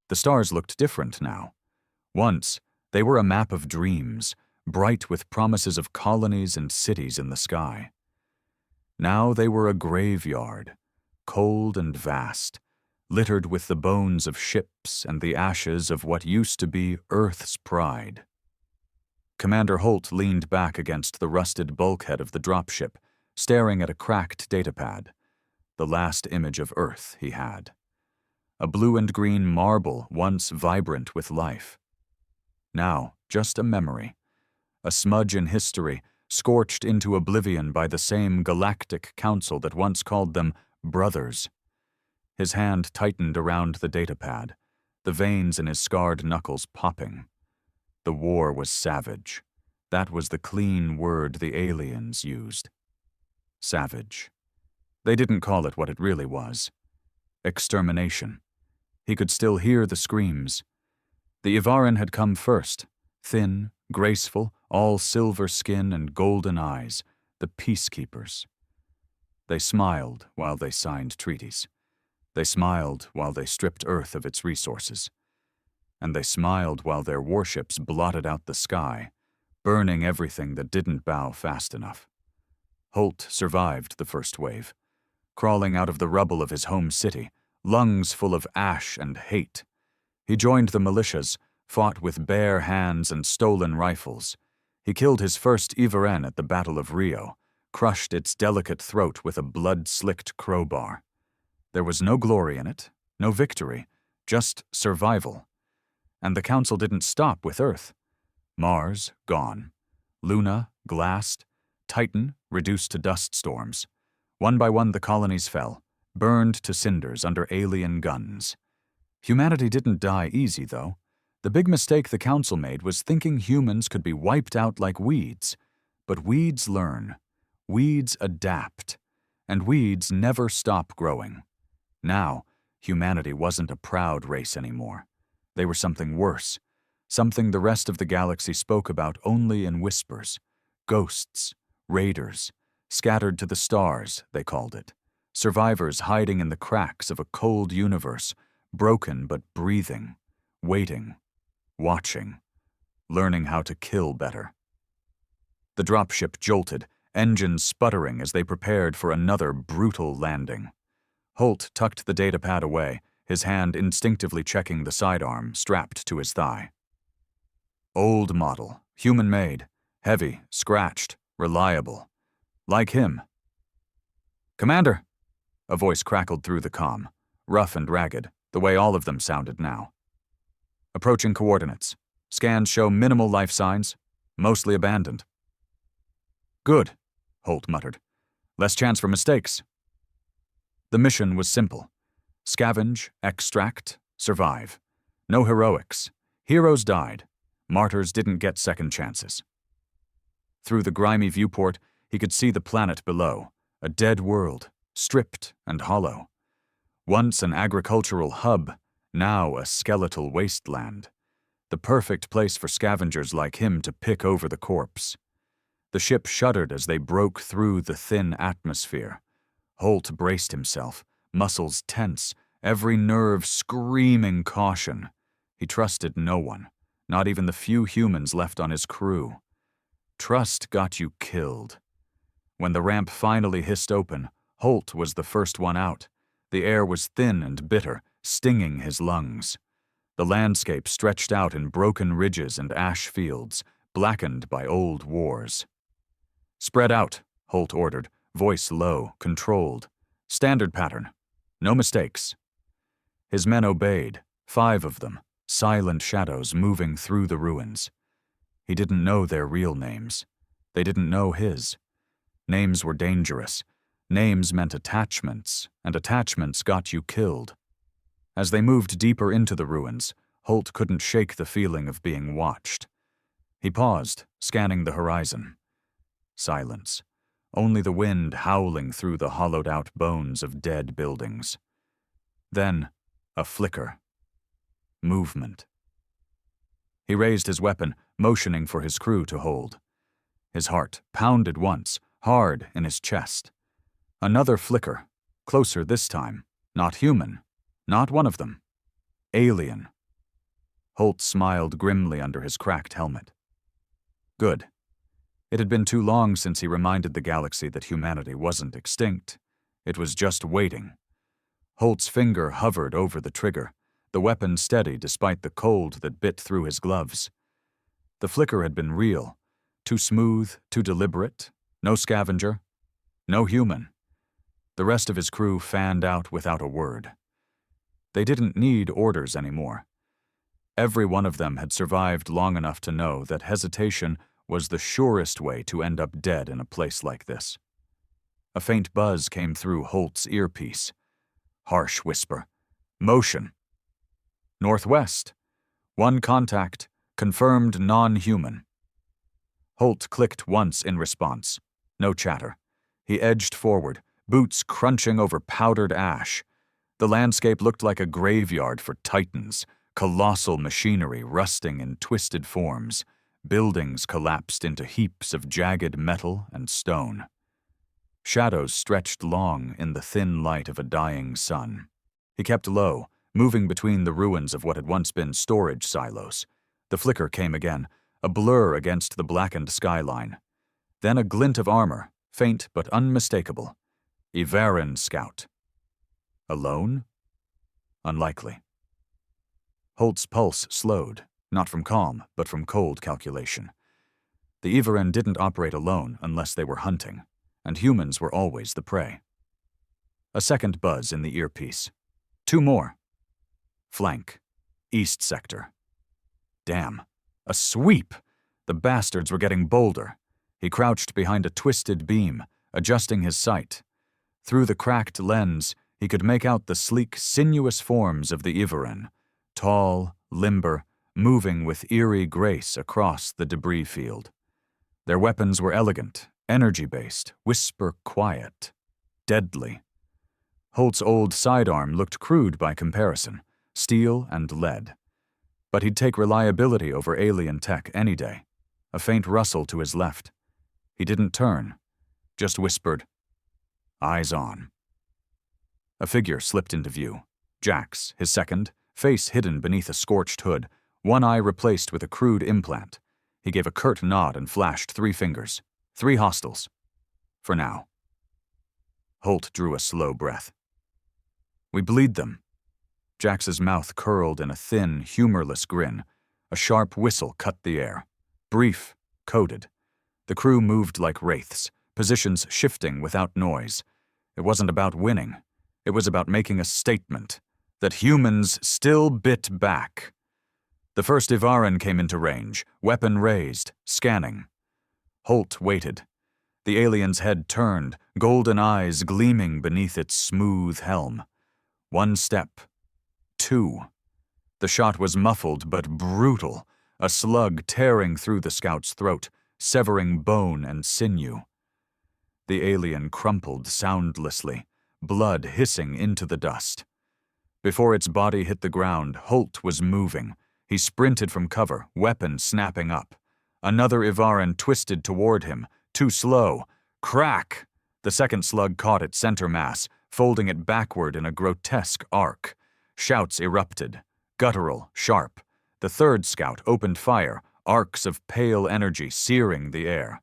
The stars looked different now. Once, they were a map of dreams, bright with promises of colonies and cities in the sky. Now they were a graveyard, cold and vast, littered with the bones of ships and the ashes of what used to be Earth's pride. Commander Holt leaned back against the rusted bulkhead of the dropship, staring at a cracked datapad, the last image of Earth he had. A blue and green marble once vibrant with life. Now, just a memory, a smudge in history scorched into oblivion by the same galactic council that once called them brothers. His hand tightened around the datapad, the veins in his scarred knuckles popping. The war was savage. That was the clean word the aliens used. Savage. They didn't call it what it really was. Extermination. He could still hear the screams. The Ivaran had come first, thin, graceful, all silver skin and golden eyes, the peacekeepers. They smiled while they signed treaties. They smiled while they stripped Earth of its resources. And they smiled while their warships blotted out the sky, burning everything that didn't bow fast enough. Holt survived the first wave, crawling out of the rubble of his home city, lungs full of ash and hate. He joined the militias, fought with bare hands and stolen rifles. He killed his first Ivaran at the Battle of Rio, crushed its delicate throat with a blood-slicked crowbar. There was no glory in it, no victory, just survival. And the Council didn't stop with Earth. Mars, gone. Luna, glassed. Titan, reduced to dust storms. One by one the colonies fell, burned to cinders under alien guns. Humanity didn't die easy, though. The big mistake the Council made was thinking humans could be wiped out like weeds. But weeds learn. Weeds adapt. And weeds never stop growing. Now, humanity wasn't a proud race anymore. They were something worse, something the rest of the galaxy spoke about only in whispers. Ghosts, raiders, scattered to the stars, they called it. Survivors hiding in the cracks of a cold universe, broken but breathing, waiting, watching, learning how to kill better. The dropship jolted, engines sputtering as they prepared for another brutal landing. Holt tucked the datapad away, his hand instinctively checking the sidearm strapped to his thigh. Old model, human-made, heavy, scratched, reliable. Like him. "Commander!" A voice crackled through the comm, rough and ragged, the way all of them sounded now. "Approaching coordinates. Scans show minimal life signs, mostly abandoned." "Good," Holt muttered. "Less chance for mistakes." The mission was simple. Scavenge, extract, survive. No heroics. Heroes died. Martyrs didn't get second chances. Through the grimy viewport, he could see the planet below, a dead world, stripped and hollow. Once an agricultural hub, now a skeletal wasteland. The perfect place for scavengers like him to pick over the corpse. The ship shuddered as they broke through the thin atmosphere. Holt braced himself, muscles tense, every nerve screaming caution. He trusted no one, not even the few humans left on his crew. Trust got you killed. When the ramp finally hissed open, Holt was the first one out. The air was thin and bitter, stinging his lungs. The landscape stretched out in broken ridges and ash fields, blackened by old wars. "Spread out," Holt ordered, voice low, controlled. "Standard pattern. No mistakes." His men obeyed, 5 of them, silent shadows moving through the ruins. He didn't know their real names. They didn't know his. Names were dangerous. Names meant attachments, and attachments got you killed. As they moved deeper into the ruins, Holt couldn't shake the feeling of being watched. He paused, scanning the horizon. Silence. Only the wind howling through the hollowed-out bones of dead buildings. Then, a flicker. Movement. He raised his weapon, motioning for his crew to hold. His heart pounded once, hard in his chest. Another flicker, closer this time. Not human. Not one of them. Alien, Holt smiled grimly under his cracked helmet. Good. It had been too long since he reminded the galaxy that humanity wasn't extinct. It was just waiting. Holt's finger hovered over the trigger, the weapon steady despite the cold that bit through his gloves. The flicker had been real, too smooth, too deliberate, no scavenger, no human. The rest of his crew fanned out without a word. They didn't need orders anymore. Every one of them had survived long enough to know that hesitation was the surest way to end up dead in a place like this. A faint buzz came through Holt's earpiece. Harsh whisper. Motion. Northwest. One contact. Confirmed non-human. Holt clicked once in response. No chatter. He edged forward, boots crunching over powdered ash. The landscape looked like a graveyard for titans, colossal machinery rusting in twisted forms. Buildings collapsed into heaps of jagged metal and stone. Shadows stretched long in the thin light of a dying sun. He kept low, moving between the ruins of what had once been storage silos. The flicker came again, a blur against the blackened skyline. Then a glint of armor, faint but unmistakable. Ivaran scout. Alone? Unlikely. Holt's pulse slowed, not from calm, but from cold calculation. The Ivaran didn't operate alone unless they were hunting, and humans were always the prey. A second buzz in the earpiece. Two more. Flank. East sector. Damn. A sweep! The bastards were getting bolder. He crouched behind a twisted beam, adjusting his sight. Through the cracked lens, he could make out the sleek, sinuous forms of the Ivaran, tall, limber, moving with eerie grace across the debris field. Their weapons were elegant, energy-based, whisper-quiet, deadly. Holt's old sidearm looked crude by comparison, steel and lead. But he'd take reliability over alien tech any day. A faint rustle to his left. He didn't turn, just whispered, "Eyes on." A figure slipped into view. Jax, his second, face hidden beneath a scorched hood, one eye replaced with a crude implant. He gave a curt nod and flashed 3 fingers. 3 hostiles. For now. Holt drew a slow breath. We bleed them. Jax's mouth curled in a thin, humorless grin. A sharp whistle cut the air. Brief, coded. The crew moved like wraiths, positions shifting without noise. It wasn't about winning. It was about making a statement that humans still bit back. The first Ivaran came into range, weapon raised, scanning. Holt waited. The alien's head turned, golden eyes gleaming beneath its smooth helm. 1 step. 2. The shot was muffled but brutal, a slug tearing through the scout's throat, severing bone and sinew. The alien crumpled soundlessly, blood hissing into the dust. Before its body hit the ground, Holt was moving. He sprinted from cover, weapon snapping up. Another Ivaran twisted toward him, too slow. Crack! The second slug caught its center mass, folding it backward in a grotesque arc. Shouts erupted, guttural, sharp. The third scout opened fire, arcs of pale energy searing the air.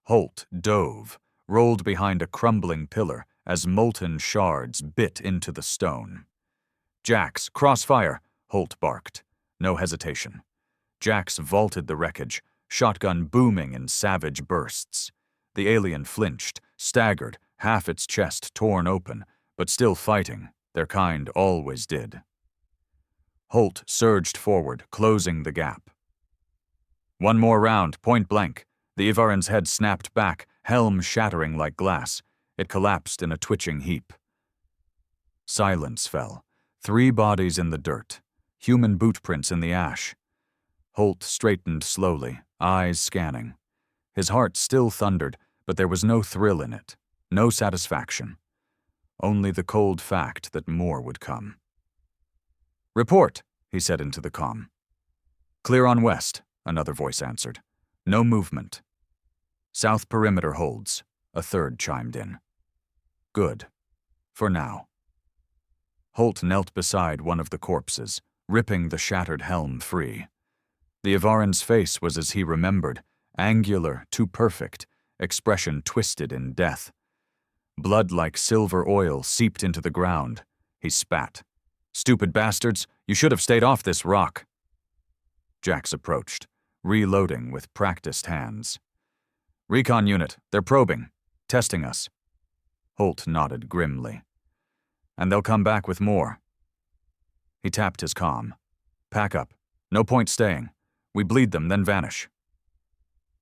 Holt dove, rolled behind a crumbling pillar as molten shards bit into the stone. Jax, crossfire, Holt barked. No hesitation. Jax vaulted the wreckage, shotgun booming in savage bursts. The alien flinched, staggered, half its chest torn open, but still fighting, their kind always did. Holt surged forward, closing the gap. 1 more round, point blank. The Ivaran's head snapped back, helm shattering like glass. It collapsed in a twitching heap. Silence fell. 3 bodies in the dirt, human boot prints in the ash. Holt straightened slowly, eyes scanning. His heart still thundered, but there was no thrill in it, no satisfaction. Only the cold fact that more would come. "Report," he said into the comm. "Clear on west," another voice answered. "No movement." "South perimeter holds," a third chimed in. "Good. For now." Holt knelt beside one of the corpses, ripping the shattered helm free. The Yvaran's face was as he remembered, angular, too perfect, expression twisted in death. Blood like silver oil seeped into the ground. He spat. "Stupid bastards, you should have stayed off this rock." Jax approached, reloading with practiced hands. "Recon unit, they're probing, testing us." Holt nodded grimly. "And they'll come back with more." He tapped his comm. "Pack up. No point staying. We bleed them, then vanish."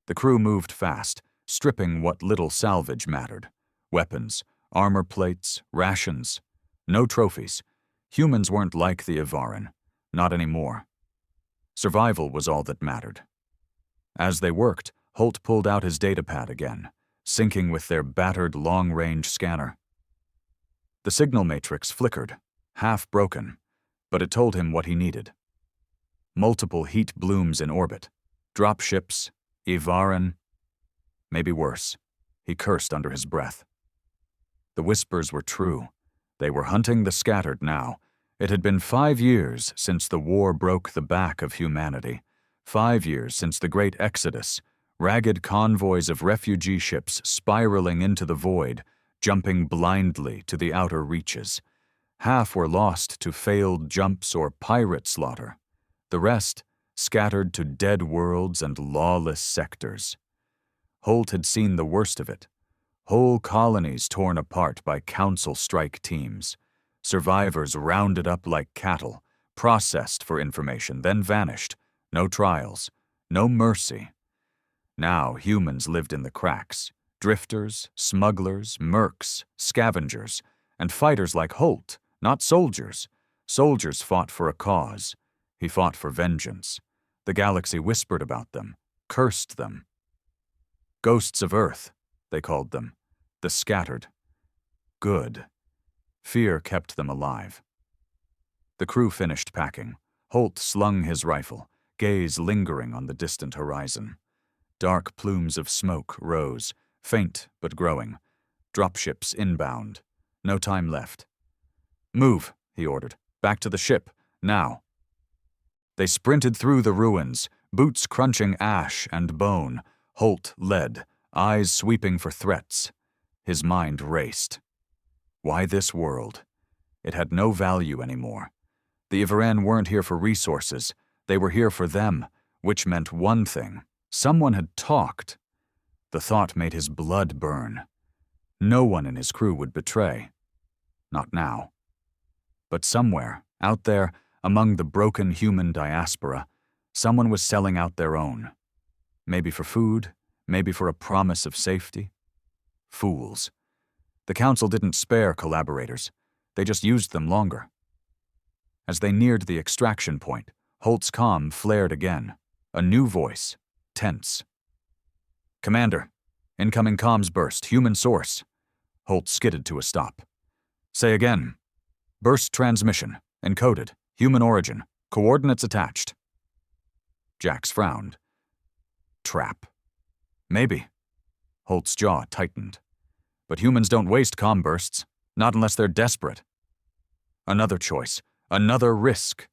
The crew moved fast, stripping what little salvage mattered. Weapons, armor plates, rations. No trophies. Humans weren't like the Yvaran. Not anymore. Survival was all that mattered. As they worked, Holt pulled out his datapad again, syncing with their battered long-range scanner. The signal matrix flickered, half broken, but it told him what he needed. Multiple heat blooms in orbit. Dropships, Yvaran. Maybe worse. He cursed under his breath. The whispers were true. They were hunting the scattered now. It had been 5 years since the war broke the back of humanity. 5 years since the Great Exodus, ragged convoys of refugee ships spiraling into the void, jumping blindly to the outer reaches. Half were lost to failed jumps or pirate slaughter. The rest scattered to dead worlds and lawless sectors. Holt had seen the worst of it. Whole colonies torn apart by council strike teams. Survivors rounded up like cattle, processed for information, then vanished. No trials, no mercy. Now humans lived in the cracks. Drifters, smugglers, mercs, scavengers, and fighters like Holt, not soldiers. Soldiers fought for a cause. He fought for vengeance. The galaxy whispered about them, cursed them. Ghosts of Earth, they called them. The scattered. Good. Fear kept them alive. The crew finished packing. Holt slung his rifle, gaze lingering on the distant horizon. Dark plumes of smoke rose, faint but growing. Dropships inbound. No time left. "Move," he ordered. "Back to the ship, now." They sprinted through the ruins, boots crunching ash and bone. Holt led, eyes sweeping for threats. His mind raced. Why this world? It had no value anymore. The Yvaran weren't here for resources. They were here for them, which meant one thing. Someone had talked. The thought made his blood burn. No one in his crew would betray. Not now. But somewhere, out there, among the broken human diaspora, someone was selling out their own. Maybe for food, maybe for a promise of safety. Fools. The Council didn't spare collaborators. They just used them longer. As they neared the extraction point, Holt's comm flared again. A new voice, tense. "Commander, incoming comms burst, human source." Holt skidded to a stop. "Say again." "Burst transmission, encoded, human origin, coordinates attached." Jax frowned. Trap. Maybe. Holt's jaw tightened. But humans don't waste comm bursts, not unless they're desperate. Another choice, another risk.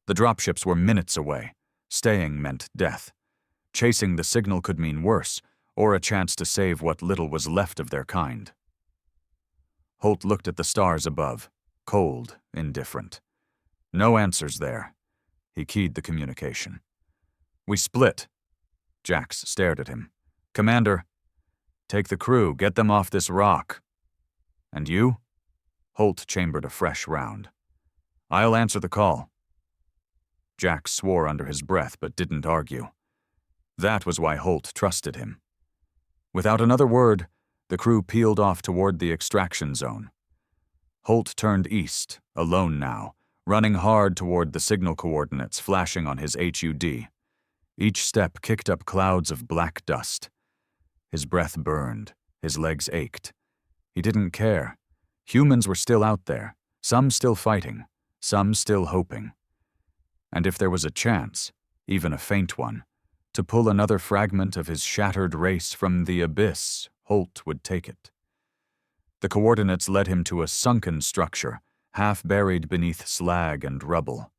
The dropships were minutes away. Staying meant death. Chasing the signal could mean worse, or a chance to save what little was left of their kind. Holt looked at the stars above, cold, indifferent. No answers there. He keyed the communication. "We split." Jax stared at him. "Commander, take the crew, get them off this rock." "And you?" Holt chambered a fresh round. "I'll answer the call." Jax swore under his breath but didn't argue. That was why Holt trusted him. Without another word, the crew peeled off toward the extraction zone. Holt turned east, alone now, running hard toward the signal coordinates flashing on his HUD. Each step kicked up clouds of black dust. His breath burned, his legs ached. He didn't care. Humans were still out there, some still fighting, some still hoping. And if there was a chance, even a faint one, to pull another fragment of his shattered race from the abyss, Holt would take it. The coordinates led him to a sunken structure, half buried beneath slag and rubble.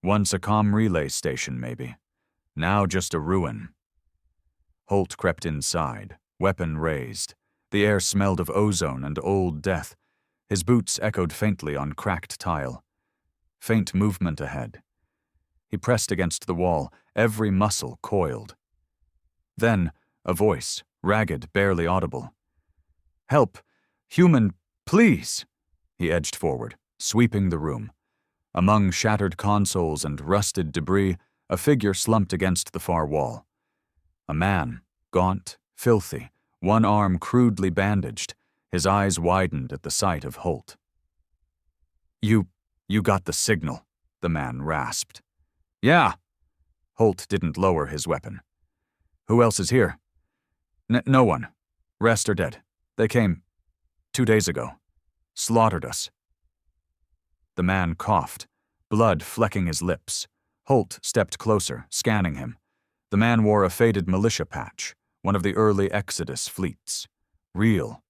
Once a comm relay station, maybe. Now just a ruin. Holt crept inside, weapon raised. The air smelled of ozone and old death. His boots echoed faintly on cracked tile. Faint movement ahead. He pressed against the wall, every muscle coiled. Then, a voice, ragged, barely audible. "Help! Human, please!" He edged forward, sweeping the room. Among shattered consoles and rusted debris, a figure slumped against the far wall. A man, gaunt, filthy, one arm crudely bandaged, his eyes widened at the sight of Holt. You got the signal," the man rasped. "Yeah." Holt didn't lower his weapon. "Who else is here?" No one. Rest are dead. They came 2 days ago. Slaughtered us." The man coughed, blood flecking his lips. Holt stepped closer, scanning him. The man wore a faded militia patch, one of the early Exodus fleets. Real,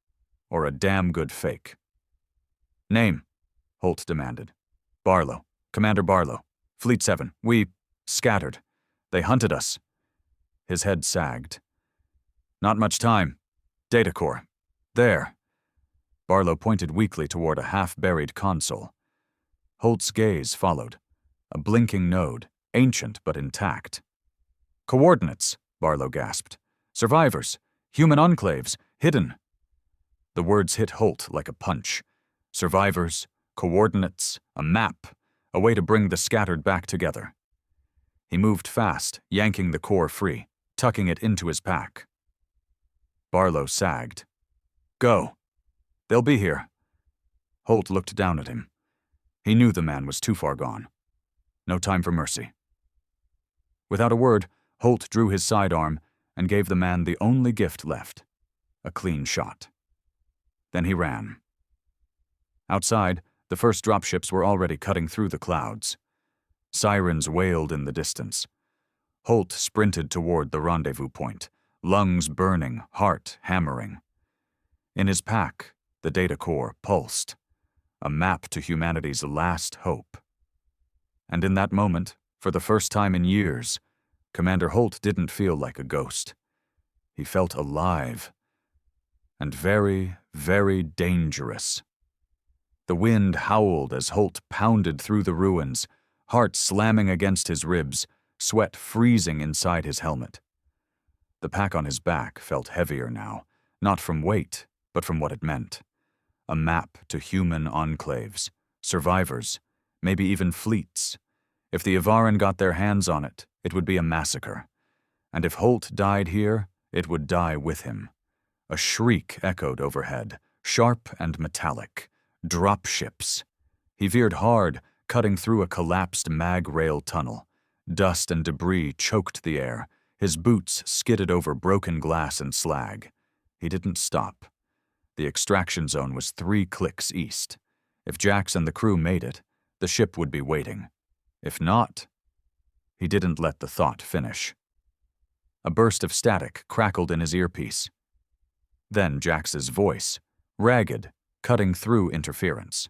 or a damn good fake. "Name?" Holt demanded. "Barlow. Commander Barlow. Fleet 7. We scattered. They hunted us." His head sagged. "Not much time. Data core. There." Barlow pointed weakly toward a half-buried console. Holt's gaze followed. A blinking node, ancient but intact. "Coordinates," Barlow gasped. "Survivors. Human enclaves. Hidden." The words hit Holt like a punch. Survivors, coordinates, a map, a way to bring the scattered back together. He moved fast, yanking the core free, tucking it into his pack. Barlow sagged. "Go. They'll be here." Holt looked down at him. He knew the man was too far gone. No time for mercy. Without a word, Holt drew his sidearm and gave the man the only gift left, a clean shot. Then he ran. Outside, the first dropships were already cutting through the clouds. Sirens wailed in the distance. Holt sprinted toward the rendezvous point, lungs burning, heart hammering. In his pack, the data core pulsed, a map to humanity's last hope. And in that moment, for the first time in years, Commander Holt didn't feel like a ghost. He felt alive. And very, very dangerous. The wind howled as Holt pounded through the ruins, heart slamming against his ribs, sweat freezing inside his helmet. The pack on his back felt heavier now, not from weight, but from what it meant. A map to human enclaves, survivors, maybe even fleets. If the Yvarin got their hands on it, it would be a massacre. And if Holt died here, it would die with him. A shriek echoed overhead, sharp and metallic. Drop ships. He veered hard, cutting through a collapsed mag rail tunnel. Dust and debris choked the air. His boots skidded over broken glass and slag. He didn't stop. The extraction zone was 3 clicks east. If Jax and the crew made it, the ship would be waiting. If not, he didn't let the thought finish. A burst of static crackled in his earpiece. Then Jax's voice, ragged, cutting through interference.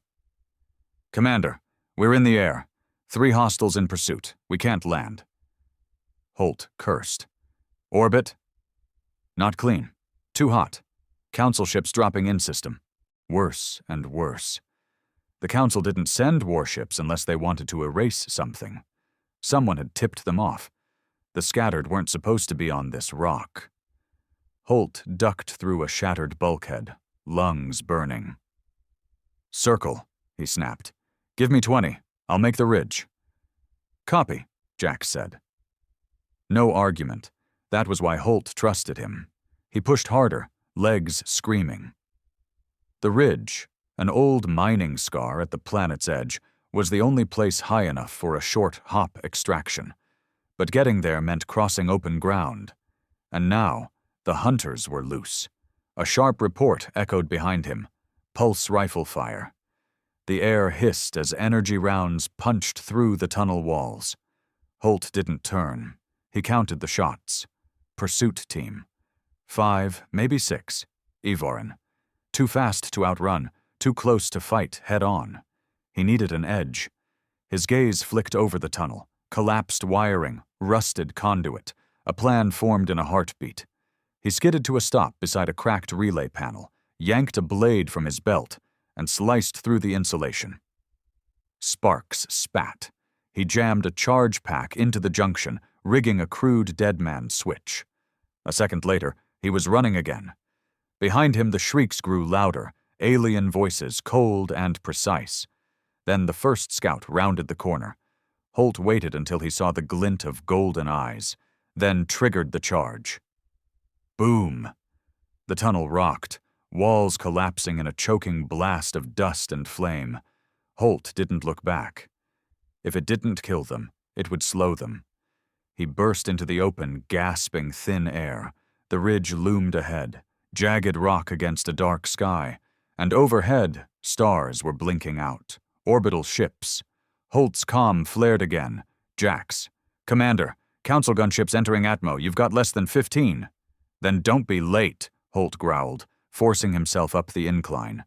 "Commander, we're in the air. 3 hostiles in pursuit. We can't land." Holt cursed. "Orbit?" "Not clean. Too hot. Council ships dropping in system. Worse and worse. The Council didn't send warships unless they wanted to erase something. Someone had tipped them off. The scattered weren't supposed to be on this rock." Holt ducked through a shattered bulkhead, lungs burning. "Circle," he snapped. "Give me 20. I'll make the ridge." "Copy," Jax said. No argument. That was why Holt trusted him. He pushed harder, legs screaming. The ridge, an old mining scar at the planet's edge, was the only place high enough for a short hop extraction. But getting there meant crossing open ground. And now, the hunters were loose. A sharp report echoed behind him. Pulse rifle fire. The air hissed as energy rounds punched through the tunnel walls. Holt didn't turn. He counted the shots. Pursuit team. 5, maybe 6. Yvarin. Too fast to outrun, too close to fight head-on. He needed an edge. His gaze flicked over the tunnel, collapsed wiring, rusted conduit, a plan formed in a heartbeat. He skidded to a stop beside a cracked relay panel, yanked a blade from his belt, and sliced through the insulation. Sparks spat. He jammed a charge pack into the junction, rigging a crude deadman switch. A second later, he was running again. Behind him, the shrieks grew louder, alien voices cold and precise. Then the first scout rounded the corner. Holt waited until he saw the glint of golden eyes, then triggered the charge. Boom! The tunnel rocked, walls collapsing in a choking blast of dust and flame. Holt didn't look back. If it didn't kill them, it would slow them. He burst into the open, gasping thin air. The ridge loomed ahead, jagged rock against a dark sky, and overhead, stars were blinking out. Orbital ships. Holt's comm flared again. Jax. Commander, Council gunships entering Atmo. You've got less than 15. Then don't be late, Holt growled, forcing himself up the incline.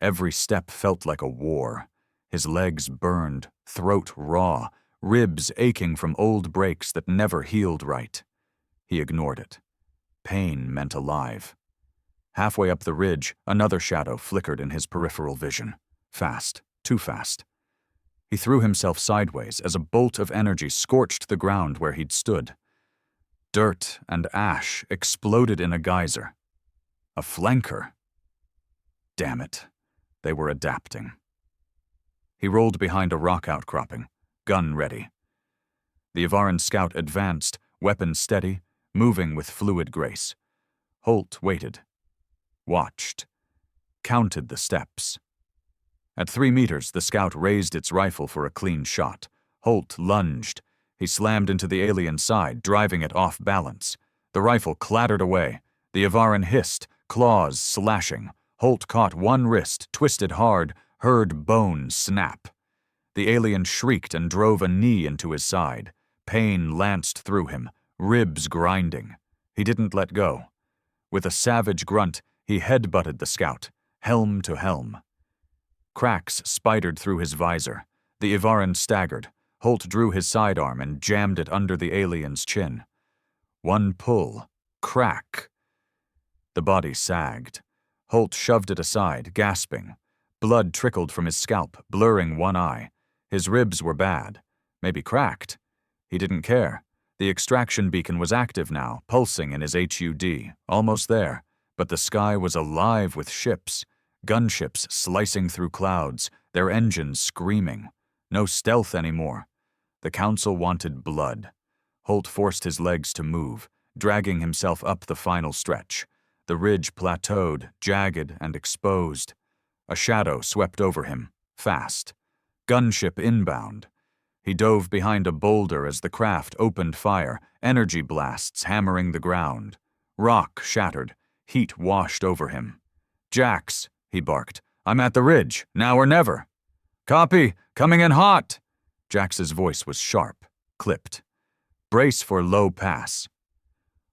Every step felt like a war. His legs burned, throat raw, ribs aching from old breaks that never healed right. He ignored it. Pain meant alive. Halfway up the ridge, another shadow flickered in his peripheral vision. Fast, too fast. He threw himself sideways as a bolt of energy scorched the ground where he'd stood. Dirt and ash exploded in a geyser. A flanker. Damn it. They were adapting. He rolled behind a rock outcropping, gun ready. The Yavaran scout advanced, weapon steady, moving with fluid grace. Holt waited. Watched. Counted the steps. At 3 meters, the scout raised its rifle for a clean shot. Holt lunged. He slammed into the alien's side, driving it off balance. The rifle clattered away. The Yavaran hissed, claws slashing. Holt caught one wrist, twisted hard, heard bone snap. The alien shrieked and drove a knee into his side. Pain lanced through him, ribs grinding. He didn't let go. With a savage grunt, he headbutted the scout, helm to helm. Cracks spidered through his visor. The Yavaran staggered. Holt drew his sidearm and jammed it under the alien's chin. One pull. Crack. The body sagged. Holt shoved it aside, gasping. Blood trickled from his scalp, blurring one eye. His ribs were bad. Maybe cracked. He didn't care. The extraction beacon was active now, pulsing in his HUD. Almost there. But the sky was alive with ships. Gunships slicing through clouds, their engines screaming. No stealth anymore. The Council wanted blood. Holt forced his legs to move, dragging himself up the final stretch. The ridge plateaued, jagged and exposed. A shadow swept over him, fast. Gunship inbound. He dove behind a boulder as the craft opened fire, energy blasts hammering the ground. Rock shattered, heat washed over him. Jax, he barked. I'm at the ridge, now or never. Copy, coming in hot. Jax's voice was sharp, clipped. Brace for low pass.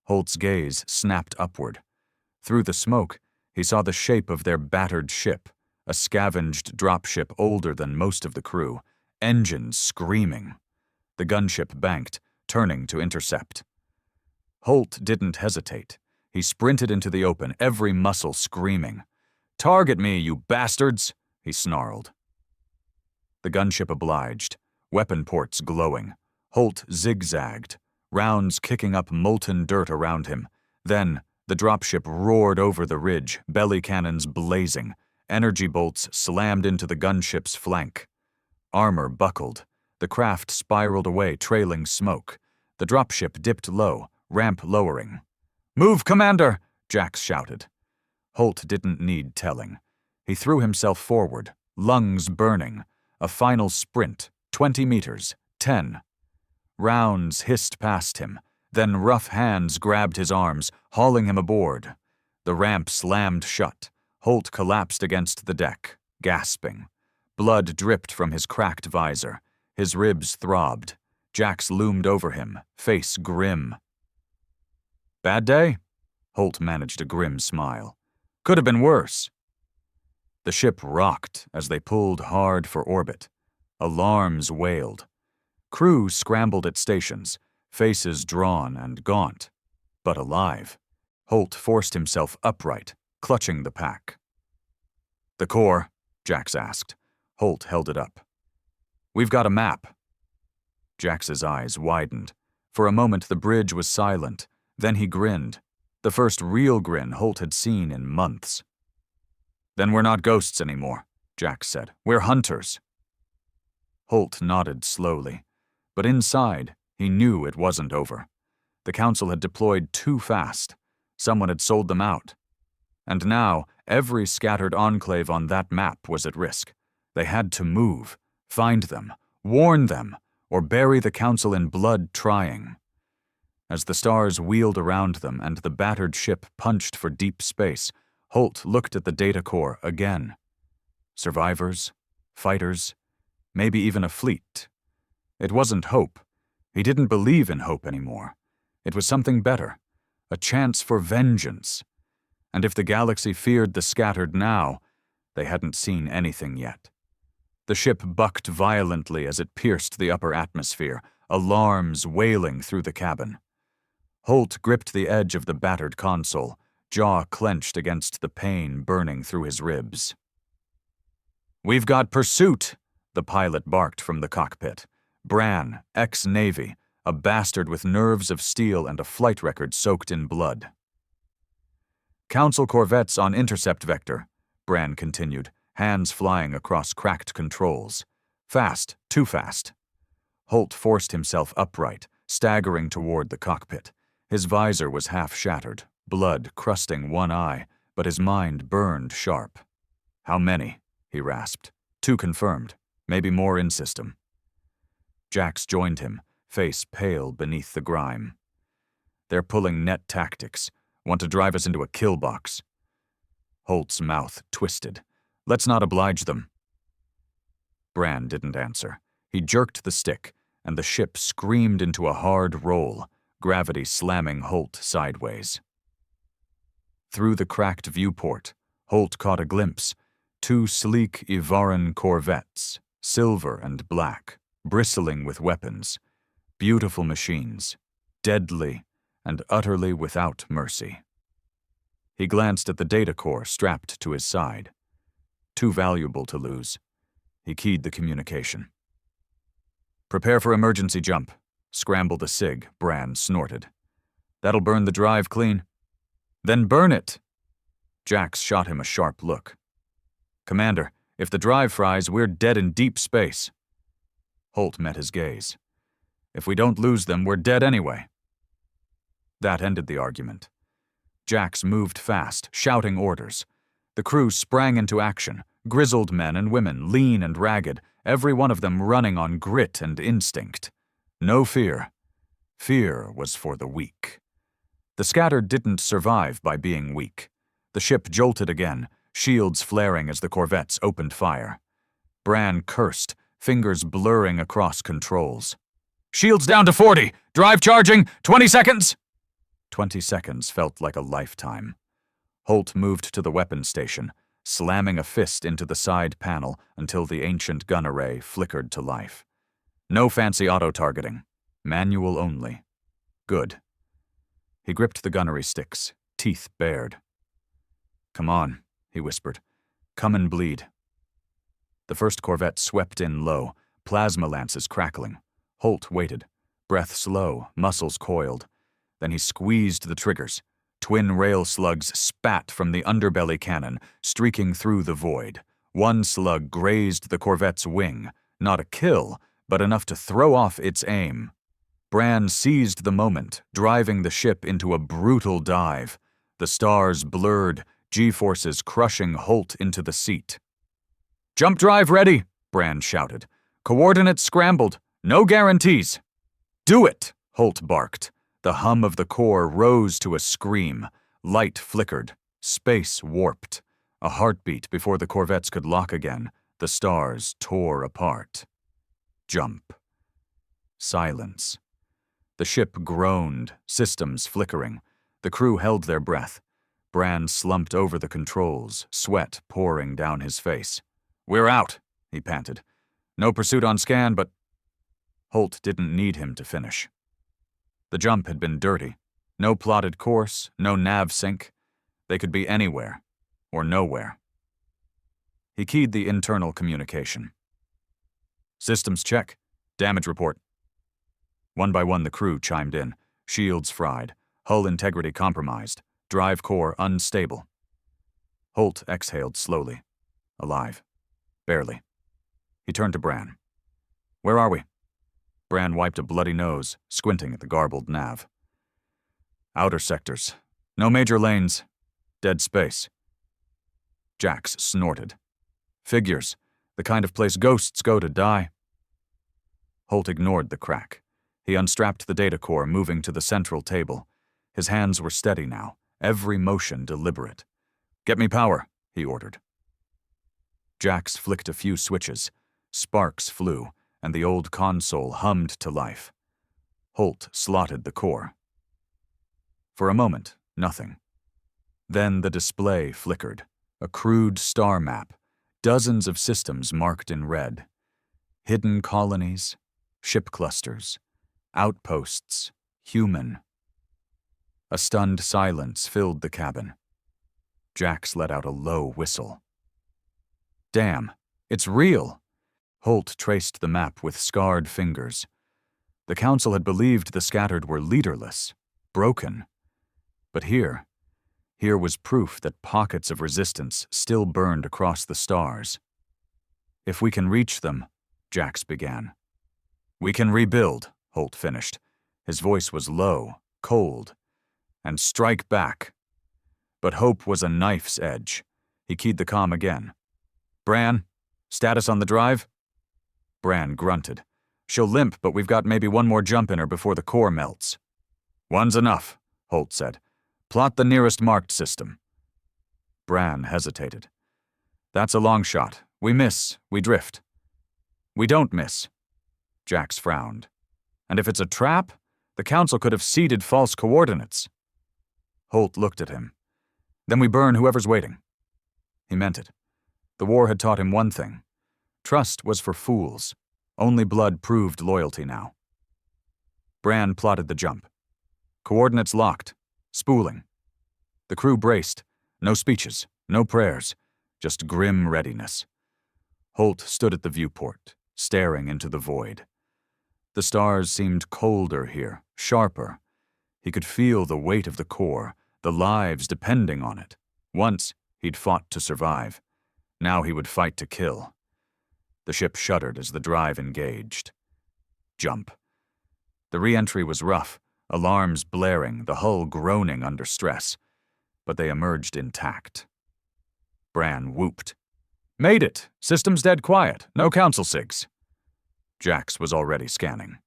Holt's gaze snapped upward. Through the smoke, he saw the shape of their battered ship, a scavenged dropship older than most of the crew, engines screaming. The gunship banked, turning to intercept. Holt didn't hesitate. He sprinted into the open, every muscle screaming. Target me, you bastards, he snarled. The gunship obliged, weapon ports glowing. Holt zigzagged, rounds kicking up molten dirt around him. Then, the dropship roared over the ridge, belly cannons blazing. Energy bolts slammed into the gunship's flank. Armor buckled. The craft spiraled away, trailing smoke. The dropship dipped low, ramp lowering. Move, Commander! Jax shouted. Holt didn't need telling. He threw himself forward, lungs burning. A final sprint, 20 meters, 10. Rounds hissed past him. Then rough hands grabbed his arms, hauling him aboard. The ramp slammed shut. Holt collapsed against the deck, gasping. Blood dripped from his cracked visor. His ribs throbbed. Jax loomed over him, face grim. Bad day? Holt managed a grim smile. Could have been worse. The ship rocked as they pulled hard for orbit. Alarms wailed. Crew scrambled at stations, faces drawn and gaunt, but alive. Holt forced himself upright, clutching the pack. "The core?" Jax asked. Holt held it up. "We've got a map." Jax's eyes widened. For a moment the bridge was silent, then he grinned, the first real grin Holt had seen in months. "Then we're not ghosts anymore," Jax said. "We're hunters." Holt nodded slowly, but inside, he knew it wasn't over. The Council had deployed too fast. Someone had sold them out. And now, every scattered enclave on that map was at risk. They had to move, find them, warn them, or bury the Council in blood trying. As the stars wheeled around them and the battered ship punched for deep space, Holt looked at the data core again. Survivors, fighters, maybe even a fleet. It wasn't hope. He didn't believe in hope anymore. It was something better, a chance for vengeance. And if the galaxy feared the scattered now, they hadn't seen anything yet. The ship bucked violently as it pierced the upper atmosphere, alarms wailing through the cabin. Holt gripped the edge of the battered console, jaw clenched against the pain burning through his ribs. "We've got pursuit," the pilot barked from the cockpit. Bran, ex-Navy, a bastard with nerves of steel and a flight record soaked in blood. "Council corvettes on intercept vector," Bran continued, hands flying across cracked controls. "Fast, too fast." Holt forced himself upright, staggering toward the cockpit. His visor was half shattered, blood crusting one eye, but his mind burned sharp. "How many?" he rasped. "Two confirmed, maybe more in system." Jax joined him, face pale beneath the grime. "They're pulling net tactics. Want to drive us into a kill box." Holt's mouth twisted. "Let's not oblige them." Bran didn't answer. He jerked the stick, and the ship screamed into a hard roll, gravity slamming Holt sideways. Through the cracked viewport, Holt caught a glimpse. Two sleek Ivaran corvettes, silver and black, bristling with weapons. Beautiful machines, deadly and utterly without mercy. He glanced at the data core strapped to his side. Too valuable to lose. He keyed the communication. "Prepare for emergency jump." Scramble the SIG, Bran snorted. "That'll burn the drive clean." "Then burn it!" Jax shot him a sharp look. "Commander, if the drive fries, we're dead in deep space." Holt met his gaze. "If we don't lose them, we're dead anyway." That ended the argument. Jax moved fast, shouting orders. The crew sprang into action, grizzled men and women, lean and ragged, every one of them running on grit and instinct. No fear. Fear was for the weak. The scattered didn't survive by being weak. The ship jolted again, shields flaring as the corvettes opened fire. Bran cursed, fingers blurring across controls. "Shields down to 40! Drive charging! 20 seconds!" 20 seconds felt like a lifetime. Holt moved to the weapons station, slamming a fist into the side panel until the ancient gun array flickered to life. No fancy auto-targeting. Manual only. Good. He gripped the gunnery sticks, teeth bared. "Come on," he whispered. "Come and bleed." The first corvette swept in low, plasma lances crackling. Holt waited, breath slow, muscles coiled. Then he squeezed the triggers. Twin rail slugs spat from the underbelly cannon, streaking through the void. One slug grazed the corvette's wing, not a kill, but enough to throw off its aim. Bran seized the moment, driving the ship into a brutal dive. The stars blurred, G-forces crushing Holt into the seat. "Jump drive ready," Bran shouted. "Coordinates scrambled. No guarantees." "Do it," Holt barked. The hum of the core rose to a scream. Light flickered. Space warped. A heartbeat before the corvettes could lock again. The stars tore apart. Jump. Silence. The ship groaned, systems flickering. The crew held their breath. Bran slumped over the controls, sweat pouring down his face. "We're out," he panted. No pursuit on scan, but Holt didn't need him to finish. The jump had been dirty. No plotted course, no nav sync. They could be anywhere, or nowhere. He keyed the internal communication. Systems check. Damage report. One by one the crew chimed in. Shields fried. Hull integrity compromised. Drive core unstable. Holt exhaled slowly. Alive. Barely. He turned to Bran. Where are we? Bran wiped a bloody nose, squinting at the garbled nav. Outer sectors. No major lanes. Dead space. Jax snorted. Figures. The kind of place ghosts go to die. Holt ignored the crack. He unstrapped the data core, moving to the central table. His hands were steady now, every motion deliberate. Get me power, he ordered. Jax flicked a few switches. Sparks flew, and the old console hummed to life. Holt slotted the core. For a moment, nothing. Then the display flickered. A crude star map. Dozens of systems marked in red. Hidden colonies, ship clusters, outposts, human. A stunned silence filled the cabin. Jax let out a low whistle. Damn, it's real! Holt traced the map with scarred fingers. The Council had believed the scattered were leaderless, broken. But here was proof that pockets of resistance still burned across the stars. If we can reach them, Jax began. We can rebuild, Holt finished. His voice was low, cold, and strike back. But hope was a knife's edge. He keyed the comm again. Bran, status on the drive? Bran grunted. She'll limp, but we've got maybe one more jump in her before the core melts. One's enough, Holt said. Plot the nearest marked system. Bran hesitated. That's a long shot. We miss, we drift. We don't miss. Jax frowned. And if it's a trap, the Council could have seeded false coordinates. Holt looked at him. Then we burn whoever's waiting. He meant it. The war had taught him one thing. Trust was for fools. Only blood proved loyalty now. Bran plotted the jump. Coordinates locked. Spooling. The crew braced. No speeches, no prayers, just grim readiness. Holt stood at the viewport, staring into the void. The stars seemed colder here, sharper. He could feel the weight of the core, the lives depending on it. Once, he'd fought to survive. Now he would fight to kill. The ship shuddered as the drive engaged. Jump. The re-entry was rough, alarms blaring, the hull groaning under stress. But they emerged intact. Bran whooped. Made it! System's dead quiet. No council sigs. Jax was already scanning.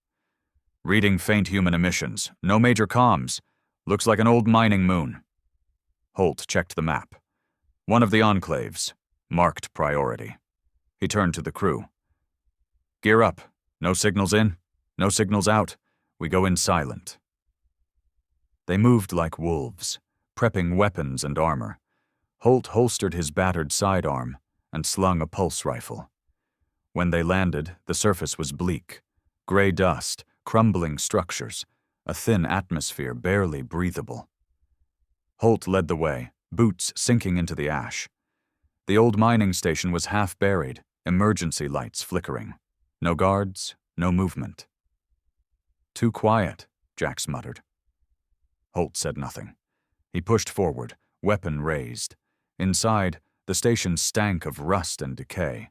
Reading faint human emissions. No major comms. Looks like an old mining moon. Holt checked the map. One of the enclaves. Marked priority. He turned to the crew. Gear up. No signals in. No signals out. We go in silent. They moved like wolves, prepping weapons and armor. Holt holstered his battered sidearm and slung a pulse rifle. When they landed, the surface was bleak. Gray dust, crumbling structures, a thin atmosphere barely breathable. Holt led the way, boots sinking into the ash. The old mining station was half buried, emergency lights flickering. No guards, no movement. Too quiet, Jax muttered. Holt said nothing. He pushed forward, weapon raised. Inside, the station stank of rust and decay.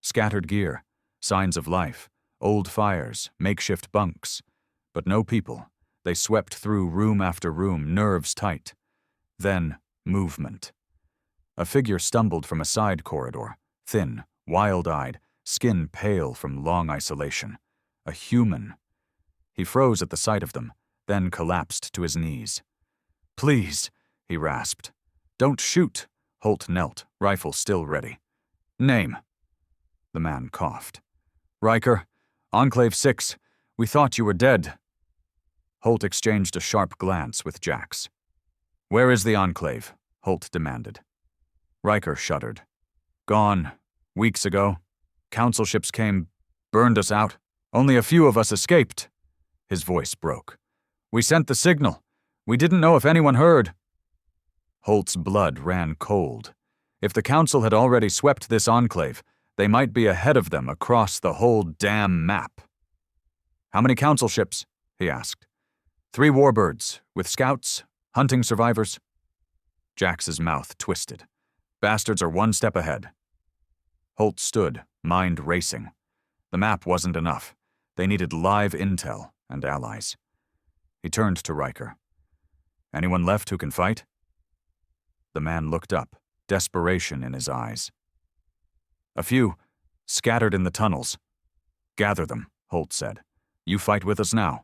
Scattered gear, signs of life, old fires, makeshift bunks. But no people. They swept through room after room, nerves tight. Then, movement. A figure stumbled from a side corridor, thin, wild-eyed, skin pale from long isolation. A human. He froze at the sight of them, then collapsed to his knees. Please, he rasped. Don't shoot. Holt knelt, rifle still ready. Name. The man coughed. Riker, Enclave 6. We thought you were dead. Holt exchanged a sharp glance with Jax. Where is the Enclave? Holt demanded. Riker shuddered. Gone. Weeks ago. Council ships came, burned us out. Only a few of us escaped. His voice broke. We sent the signal. We didn't know if anyone heard. Holt's blood ran cold. If the Council had already swept this enclave, they might be ahead of them across the whole damn map. How many Council ships? He asked. 3 warbirds, with scouts, hunting survivors. Jax's mouth twisted. Bastards are 1 step ahead. Holt stood, mind racing. The map wasn't enough. They needed live intel and allies. He turned to Riker. Anyone left who can fight? The man looked up, desperation in his eyes. A few, scattered in the tunnels. Gather them, Holt said. You fight with us now.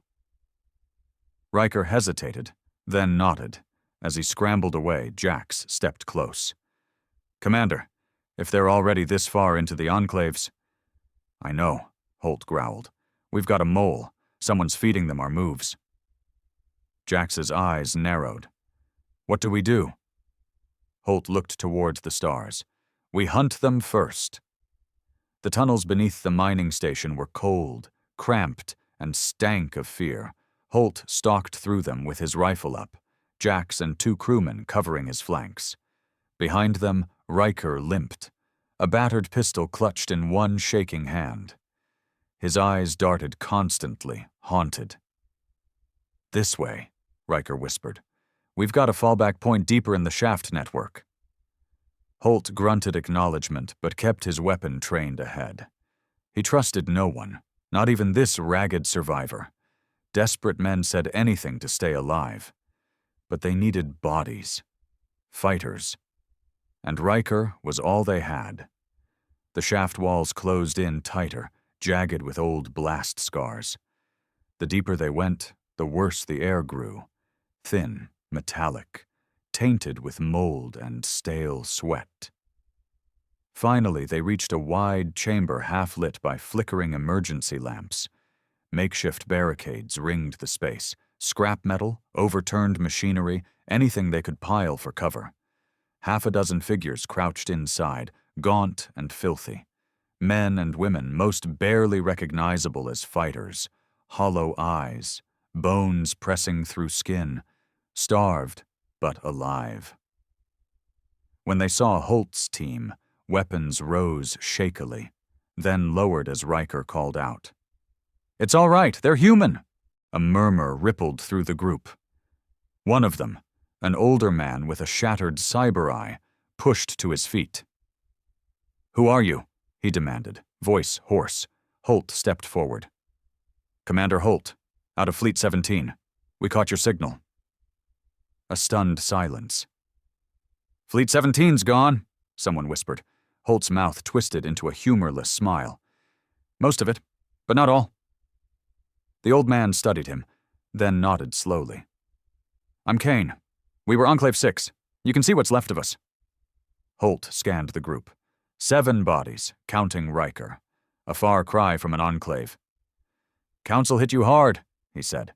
Riker hesitated, then nodded. As he scrambled away, Jax stepped close. Commander, if they're already this far into the enclaves... I know, Holt growled. We've got a mole. Someone's feeding them our moves. Jax's eyes narrowed. What do we do? Holt looked towards the stars. We hunt them first. The tunnels beneath the mining station were cold, cramped, and stank of fear. Holt stalked through them with his rifle up, Jax and 2 crewmen covering his flanks. Behind them, Riker limped, a battered pistol clutched in one shaking hand. His eyes darted constantly, haunted. This way, Riker whispered. We've got a fallback point deeper in the shaft network. Holt grunted acknowledgement, but kept his weapon trained ahead. He trusted no one, not even this ragged survivor. Desperate men said anything to stay alive. But they needed bodies. Fighters. And Riker was all they had. The shaft walls closed in tighter, jagged with old blast scars. The deeper they went, the worse the air grew. Thin, metallic, tainted with mold and stale sweat. Finally, they reached a wide chamber half-lit by flickering emergency lamps. Makeshift barricades ringed the space. Scrap metal, overturned machinery, anything they could pile for cover. 6 figures crouched inside, gaunt and filthy. Men and women most barely recognizable as fighters. Hollow eyes, bones pressing through skin. Starved, but alive. When they saw Holt's team, weapons rose shakily, then lowered as Riker called out. It's all right, they're human! A murmur rippled through the group. One of them, an older man with a shattered cyber eye, pushed to his feet. Who are you? He demanded, voice hoarse. Holt stepped forward. Commander Holt, out of Fleet 17. We caught your signal. A stunned silence. Fleet 17's gone, someone whispered. Holt's mouth twisted into a humorless smile. Most of it, but not all. The old man studied him, then nodded slowly. I'm Kane. We were Enclave 6. You can see what's left of us. Holt scanned the group. 7 bodies, counting Riker. A far cry from an enclave. Council hit you hard, he said.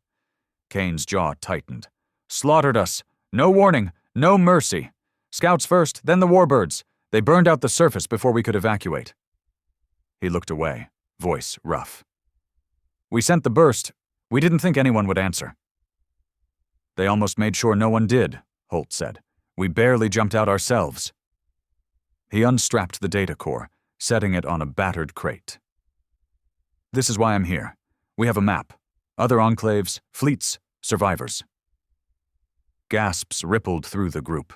Kane's jaw tightened. Slaughtered us. No warning, no mercy. Scouts first, then the warbirds. They burned out the surface before we could evacuate. He looked away, voice rough. We sent the burst. We didn't think anyone would answer. They almost made sure no one did, Holt said. We barely jumped out ourselves. He unstrapped the data core, setting it on a battered crate. This is why I'm here. We have a map. Other enclaves, fleets, survivors. Gasps rippled through the group.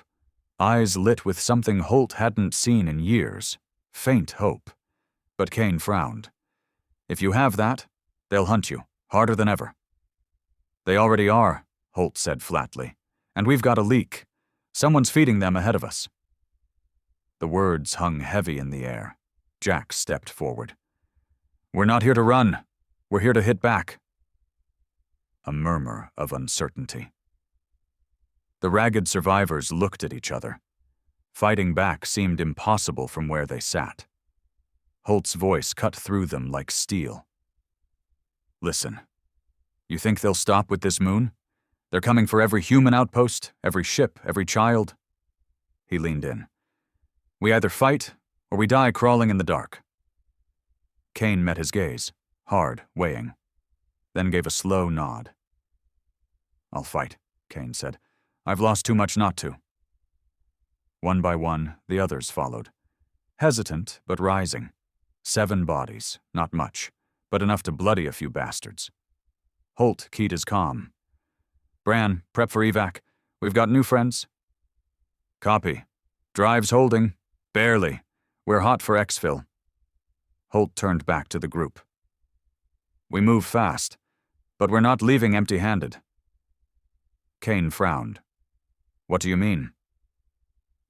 Eyes lit with something Holt hadn't seen in years. Faint hope. But Kane frowned. If you have that, they'll hunt you, harder than ever. They already are, Holt said flatly. And we've got a leak. Someone's feeding them ahead of us. The words hung heavy in the air. Jax stepped forward. We're not here to run. We're here to hit back. A murmur of uncertainty. The ragged survivors looked at each other. Fighting back seemed impossible from where they sat. Holt's voice cut through them like steel. Listen, you think they'll stop with this moon? They're coming for every human outpost, every ship, every child. He leaned in. We either fight, or we die crawling in the dark. Kane met his gaze, hard, weighing, then gave a slow nod. "I'll fight," Kane said. "I've lost too much not to." One by one, the others followed. Hesitant, but rising. 7 bodies, not much, but enough to bloody a few bastards. Holt keyed his comm. "Bran, prep for evac. We've got new friends." "Copy. Drive's holding. Barely. We're hot for exfil." Holt turned back to the group. "We move fast, but we're not leaving empty-handed." Kane frowned. "What do you mean?"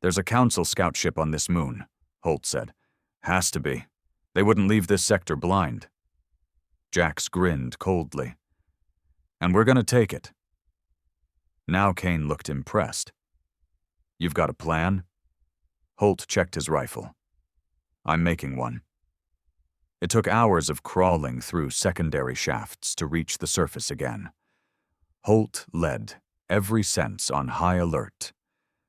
"There's a council scout ship on this moon," Holt said. "Has to be. They wouldn't leave this sector blind." Jax grinned coldly. "And we're gonna take it." Now Kane looked impressed. "You've got a plan?" Holt checked his rifle. "I'm making one." It took hours of crawling through secondary shafts to reach the surface again. Holt led, every sense on high alert.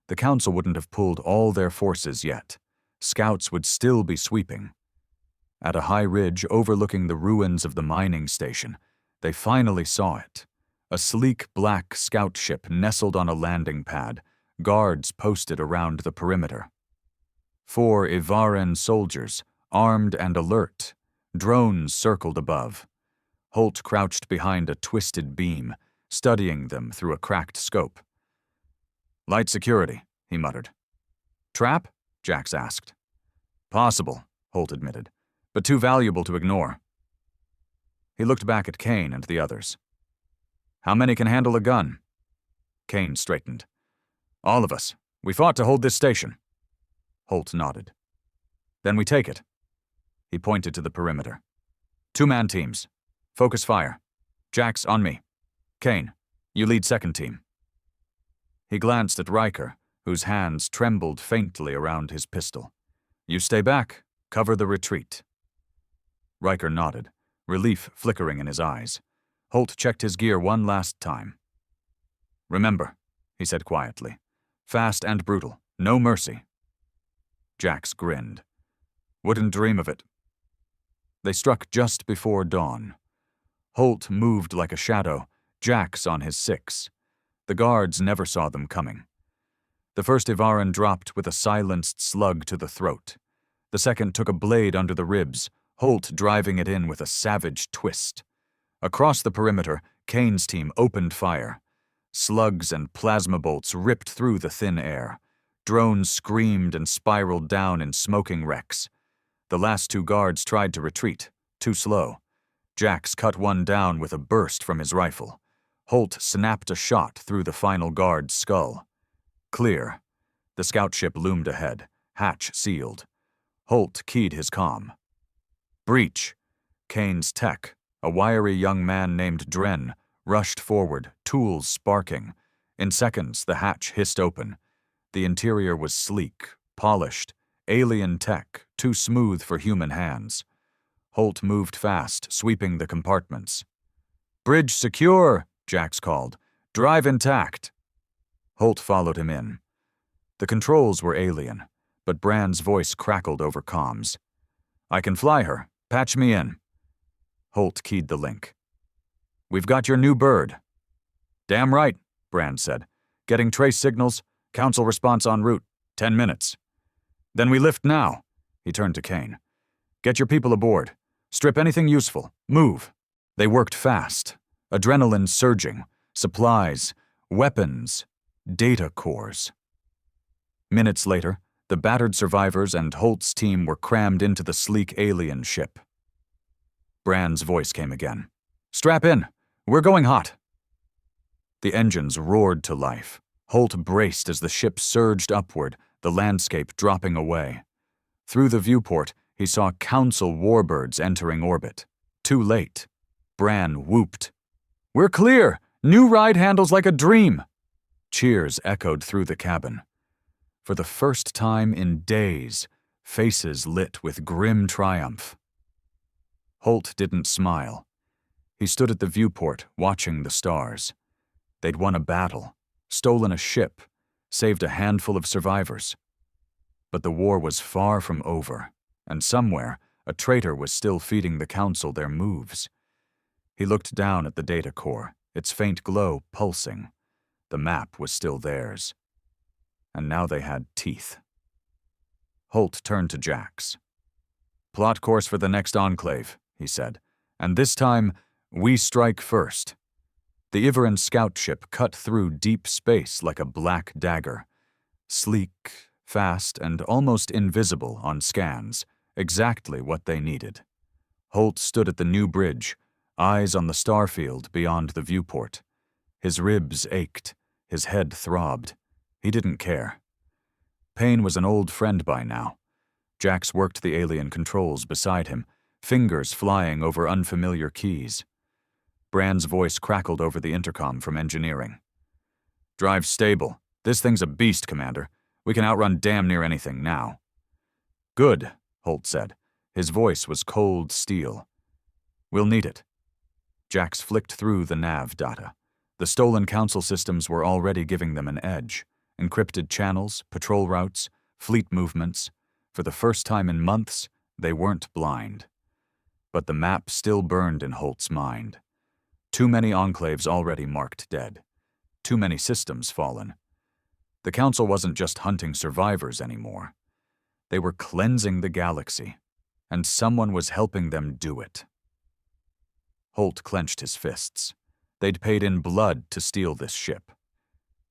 The council wouldn't have pulled all their forces yet. Scouts would still be sweeping. At a high ridge overlooking the ruins of the mining station, they finally saw it. A sleek black scout ship nestled on a landing pad, guards posted around the perimeter. 4 Ivaran soldiers, armed and alert. Drones circled above. Holt crouched behind a twisted beam, studying them through a cracked scope. "Light security," he muttered. "Trap?" Jax asked. "Possible," Holt admitted, "but too valuable to ignore." He looked back at Kane and the others. "How many can handle a gun?" Kane straightened. "All of us. We fought to hold this station." Holt nodded. "Then we take it." He pointed to the perimeter. 2-man teams. Focus fire. Jax, on me. Kane, you lead second team. He glanced at Riker, whose hands trembled faintly around his pistol. "You stay back. Cover the retreat." Riker nodded, relief flickering in his eyes. Holt checked his gear one last time. "Remember," he said quietly, "fast and brutal. No mercy." Jax grinned. "Wouldn't dream of it." They struck just before dawn. Holt moved like a shadow, Jax on his 6. The guards never saw them coming. The first Ivaran dropped with a silenced slug to the throat. The second took a blade under the ribs, Holt driving it in with a savage twist. Across the perimeter, Kane's team opened fire. Slugs and plasma bolts ripped through the thin air. Drones screamed and spiraled down in smoking wrecks. The last 2 guards tried to retreat, too slow. Jax cut one down with a burst from his rifle. Holt snapped a shot through the final guard's skull. Clear. The scout ship loomed ahead, hatch sealed. Holt keyed his comm. "Breach." Kane's tech, a wiry young man named Dren, rushed forward, tools sparking. In seconds, the hatch hissed open. The interior was sleek, polished, alien tech, too smooth for human hands. Holt moved fast, sweeping the compartments. "Bridge secure," Jax called. "Drive intact." Holt followed him in. The controls were alien, but Bran's voice crackled over comms. "I can fly her. Patch me in." Holt keyed the link. "We've got your new bird." "Damn right," Bran said. "Getting trace signals. Council response en route. 10 minutes. Then we lift now." He turned to Kane. "Get your people aboard. Strip anything useful. Move." They worked fast. Adrenaline surging. Supplies. Weapons. Data cores. Minutes later, the battered survivors and Holt's team were crammed into the sleek alien ship. Bran's voice came again. "Strap in. We're going hot." The engines roared to life. Holt braced as the ship surged upward, the landscape dropping away. Through the viewport, he saw Council warbirds entering orbit. Too late. Bran whooped. "We're clear! New ride handles like a dream!" Cheers echoed through the cabin. For the first time in days, faces lit with grim triumph. Holt didn't smile. He stood at the viewport, watching the stars. They'd won a battle, stolen a ship, saved a handful of survivors. But the war was far from over, and somewhere, A traitor was still feeding the Council their moves. He looked down at the data core, its faint glow pulsing. The map was still theirs. And now they had teeth. Holt turned to Jax. "Plot course for the next enclave," he said. "And this time, we strike first." The Iveran scout ship cut through deep space like a black dagger. Sleek, fast, and almost invisible on scans, exactly what they needed. Holt stood at the new bridge, eyes on the starfield beyond the viewport. His ribs ached, his head throbbed. He didn't care. Payne was an old friend by now. Jax worked the alien controls beside him, fingers flying over unfamiliar keys. Brand's voice crackled over the intercom from engineering. "Drive stable. This thing's a beast, Commander. We can outrun damn near anything now." "Good," Holt said. His voice was cold steel. "We'll need it." Jax flicked through the nav data. The stolen Council systems were already giving them an edge. Encrypted channels, patrol routes, fleet movements. For the first time in months, they weren't blind. But the map still burned in Holt's mind. Too many enclaves already marked dead. Too many systems fallen. The Council wasn't just hunting survivors anymore. They were cleansing the galaxy, and someone was helping them do it. Holt clenched his fists. They'd paid in blood to steal this ship.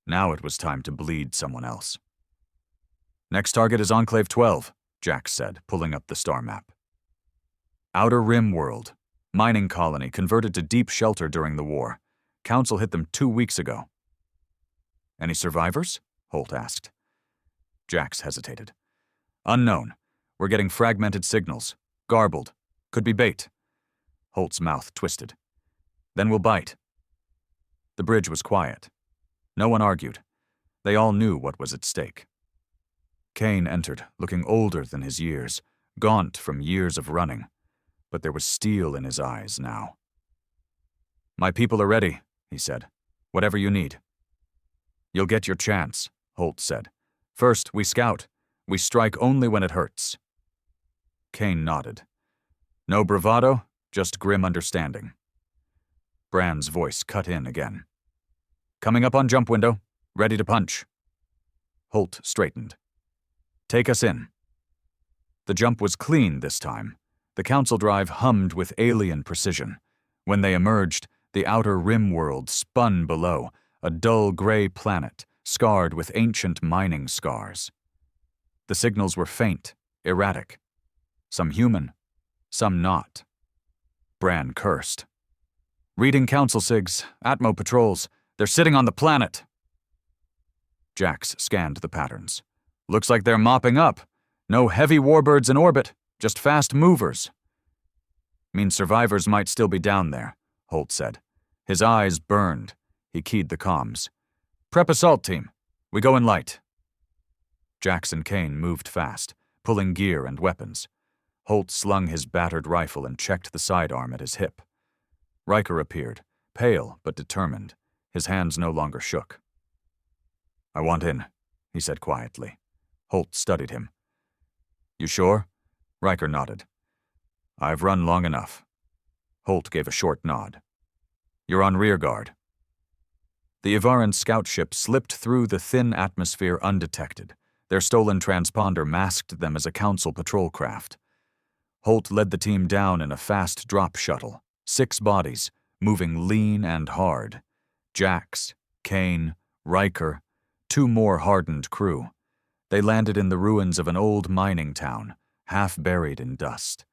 Now it was time to bleed someone else. "Next target is Enclave 12, Jax said, pulling up the star map. "Outer Rim world. Mining colony converted to deep shelter during the war. Council hit them 2 weeks ago." "Any survivors?" Holt asked. Jax hesitated. "Unknown. We're getting fragmented signals. Garbled. Could be bait." Holt's mouth twisted. "Then we'll bite." The bridge was quiet. No one argued. They all knew what was at stake. Kane entered, looking older than his years, gaunt from years of running. But there was steel in his eyes now. "My people are ready," he said. "Whatever you need." "You'll get your chance," Holt said. "First, we scout. We strike only when it hurts." Kane nodded. "No bravado, just grim understanding." Brand's voice cut in again. "Coming up on jump window. Ready to punch." Holt straightened. "Take us in." The jump was clean this time. The Council drive hummed with alien precision. When they emerged, the outer rim world spun below, a dull gray planet, scarred with ancient mining scars. The signals were faint, erratic. Some human, some not. Brand cursed. "Reading Council SIGs, Atmo patrols. They're sitting on the planet." Jax scanned the patterns. "Looks like they're mopping up. No heavy warbirds in orbit, just fast movers." "Means survivors might still be down there," Holt said. His eyes burned. He keyed the comms. "Prep assault team. We go in light." Jax and Kane moved fast, pulling gear and weapons. Holt slung his battered rifle and checked the sidearm at his hip. Riker appeared, pale but determined. His hands no longer shook. "I want in," he said quietly. Holt studied him. "You sure?" Riker nodded. "I've run long enough." Holt gave a short nod. "You're on rear guard." The Ivaran scout ship slipped through the thin atmosphere undetected. Their stolen transponder masked them as a Council patrol craft. Holt led the team down in a fast drop shuttle. 6 bodies, moving lean and hard. Jax, Kane, Riker, 2 more hardened crew. They landed in the ruins of an old mining town, half buried in dust.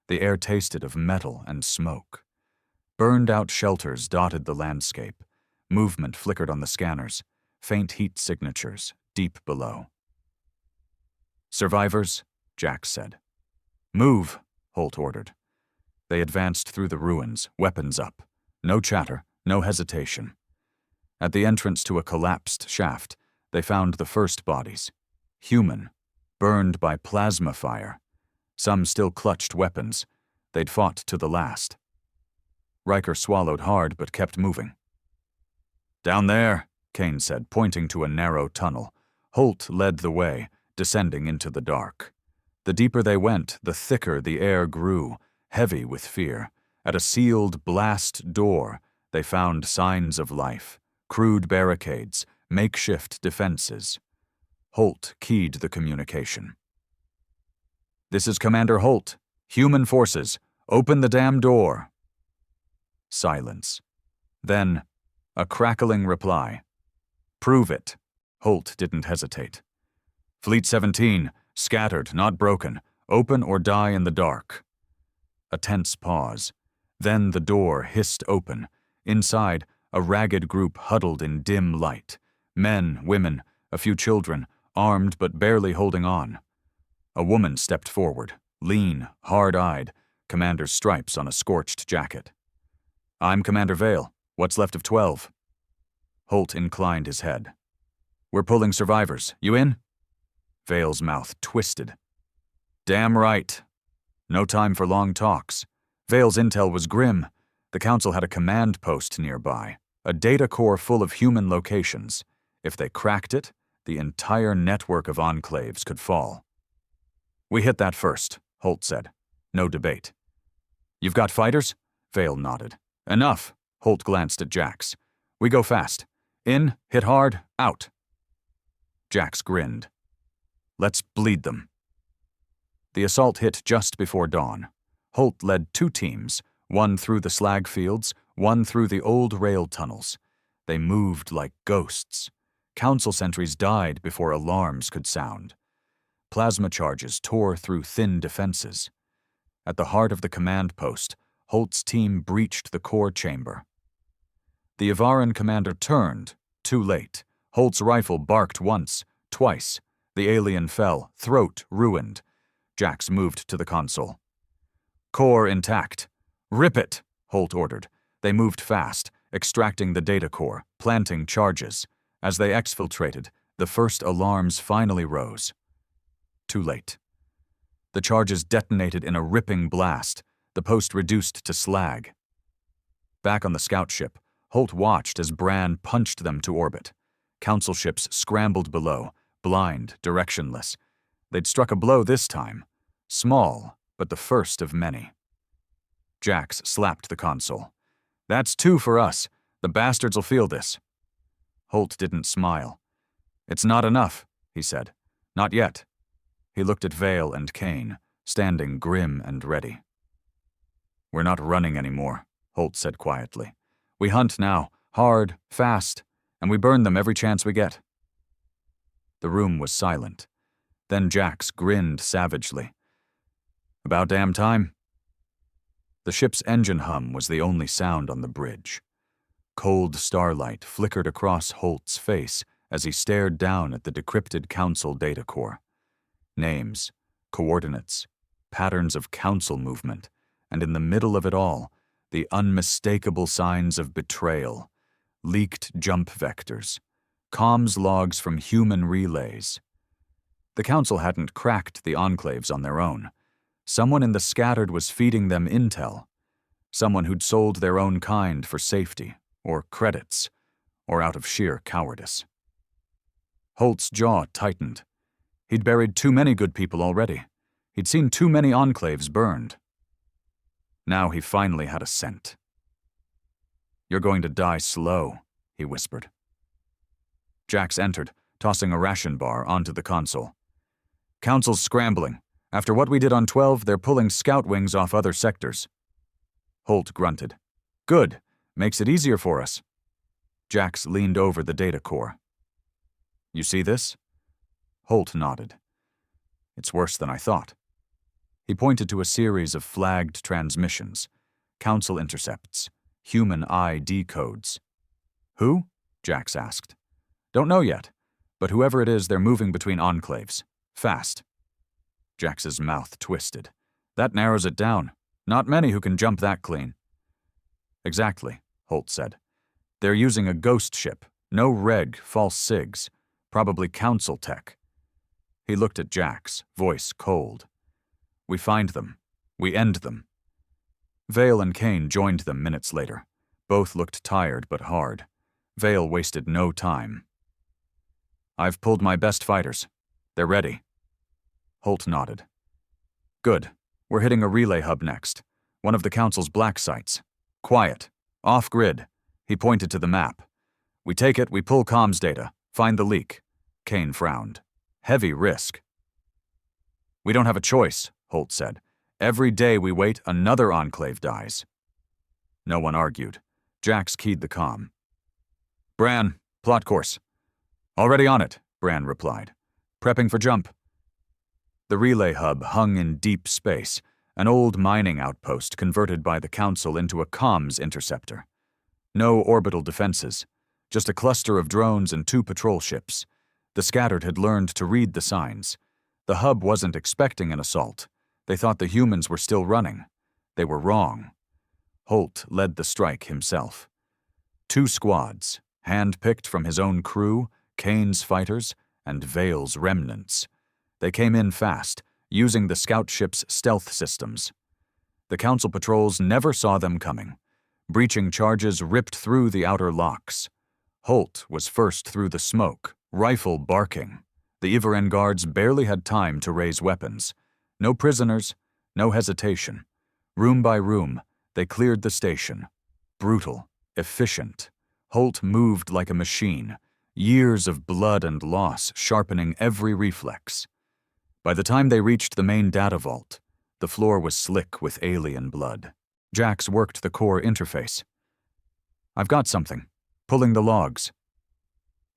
The air tasted of metal and smoke. Burned-out shelters dotted the landscape. Movement flickered on the scanners, faint heat signatures deep below. "Survivors," Jax said. "Move," Holt ordered. They advanced through the ruins, weapons up. No chatter, no hesitation. At the entrance to a collapsed shaft, they found the first bodies. Human, burned by plasma fire. Some still clutched weapons. They'd fought to the last. Riker swallowed hard but kept moving. "Down there," Kane said, pointing to a narrow tunnel. Holt led the way, descending into the dark. The deeper they went, the thicker the air grew, heavy with fear. At a sealed blast door, they found signs of life, crude barricades, makeshift defenses. Holt keyed the communication. "This is Commander Holt. Human forces, open the damn door." Silence. Then, a crackling reply. "Prove it." Holt didn't hesitate. "Fleet 17, scattered, not broken. Open or die in the dark." A tense pause. Then the door hissed open. Inside, a ragged group huddled in dim light. Men, women, a few children, armed but barely holding on. A woman stepped forward, lean, hard-eyed, commander's stripes on a scorched jacket. "I'm Commander Vale. What's left of 12? Holt inclined his head. "We're pulling survivors. You in?" Vale's mouth twisted. "Damn right." No time for long talks. Vale's intel was grim. The Council had a command post nearby, a data core full of human locations. If they cracked it, the entire network of enclaves could fall. "We hit that first," Holt said. No debate. "You've got fighters?" Vale nodded. "Enough." Holt glanced at Jax. "We go fast. In, hit hard, out." Jax grinned. "Let's bleed them." The assault hit just before dawn. Holt led 2 teams, one through the slag fields, one through the old rail tunnels. They moved like ghosts. Council sentries died before alarms could sound. Plasma charges tore through thin defenses. At the heart of the command post, Holt's team breached the core chamber. The Yavaran commander turned, too late. Holt's rifle barked once, twice. The alien fell, throat ruined. Jax moved to the console. "Core intact. Rip it," Holt ordered. They moved fast, extracting the data core, planting charges. As they exfiltrated, the first alarms finally rose. Too late. The charges detonated in a ripping blast, the post reduced to slag. Back on the scout ship, Holt watched as Bran punched them to orbit. Council ships scrambled below, blind, directionless. They'd struck a blow this time. Small, but the first of many. Jax slapped the console. "That's 2 for us. The bastards will feel this." Holt didn't smile. "It's not enough," he said. "Not yet." He looked at Vale and Kane, standing grim and ready. "We're not running anymore," Holt said quietly. "We hunt now, hard, fast, and we burn them every chance we get." The room was silent. Then Jax grinned savagely. "About damn time." The ship's engine hum was the only sound on the bridge. Cold starlight flickered across Holt's face as he stared down at the decrypted Council data core. Names, coordinates, patterns of Council movement, and in the middle of it all, the unmistakable signs of betrayal, leaked jump vectors, comms logs from human relays. The Council hadn't cracked the enclaves on their own. Someone in the scattered was feeding them intel. Someone who'd sold their own kind for safety, or credits, or out of sheer cowardice. Holt's jaw tightened. He'd buried too many good people already. He'd seen too many enclaves burned. Now he finally had a scent. "You're going to die slow," he whispered. Jax entered, tossing a ration bar onto the console. "Council's scrambling. After what we did on 12, they're pulling scout wings off other sectors." Holt grunted. "Good. Makes it easier for us." Jax leaned over the data core. "You see this?" Holt nodded. "It's worse than I thought." He pointed to a series of flagged transmissions, Council intercepts, human ID codes. "Who?" Jax asked. "Don't know yet, but whoever it is, they're moving between enclaves. Fast." Jax's mouth twisted. "That narrows it down. Not many who can jump that clean." "Exactly," Holt said. "They're using a ghost ship. No reg, false sigs. Probably Council tech." He looked at Jax, voice cold. "We find them. We end them." Vale and Kane joined them minutes later. Both looked tired but hard. Vale wasted no time. "I've pulled my best fighters. They're ready." Holt nodded. Good. We're hitting a relay hub next. One of the Council's black sites. Quiet. Off-grid. He pointed to the map. We take it, we pull comms data. Find the leak. Kane frowned. Heavy risk. We don't have a choice, Holt said. Every day we wait, another Enclave dies. No one argued. Jax keyed the comm. Bran, plot course. Already on it, Bran replied. Prepping for jump. The relay hub hung in deep space, an old mining outpost converted by the Council into a comms interceptor. No orbital defenses, just a cluster of drones and 2 patrol ships. The Scattered had learned to read the signs. The hub wasn't expecting an assault. They thought the humans were still running. They were wrong. Holt led the strike himself. 2 squads, hand-picked from his own crew, Kane's fighters, and Vale's remnants. They came in fast, using the scout ship's stealth systems. The Council patrols never saw them coming. Breaching charges ripped through the outer locks. Holt was first through the smoke, rifle barking. The Iveren guards barely had time to raise weapons. No prisoners, no hesitation. Room by room, they cleared the station. Brutal, efficient. Holt moved like a machine, years of blood and loss sharpening every reflex. By the time they reached the main data vault, the floor was slick with alien blood. Jax worked the core interface. I've got something. Pulling the logs.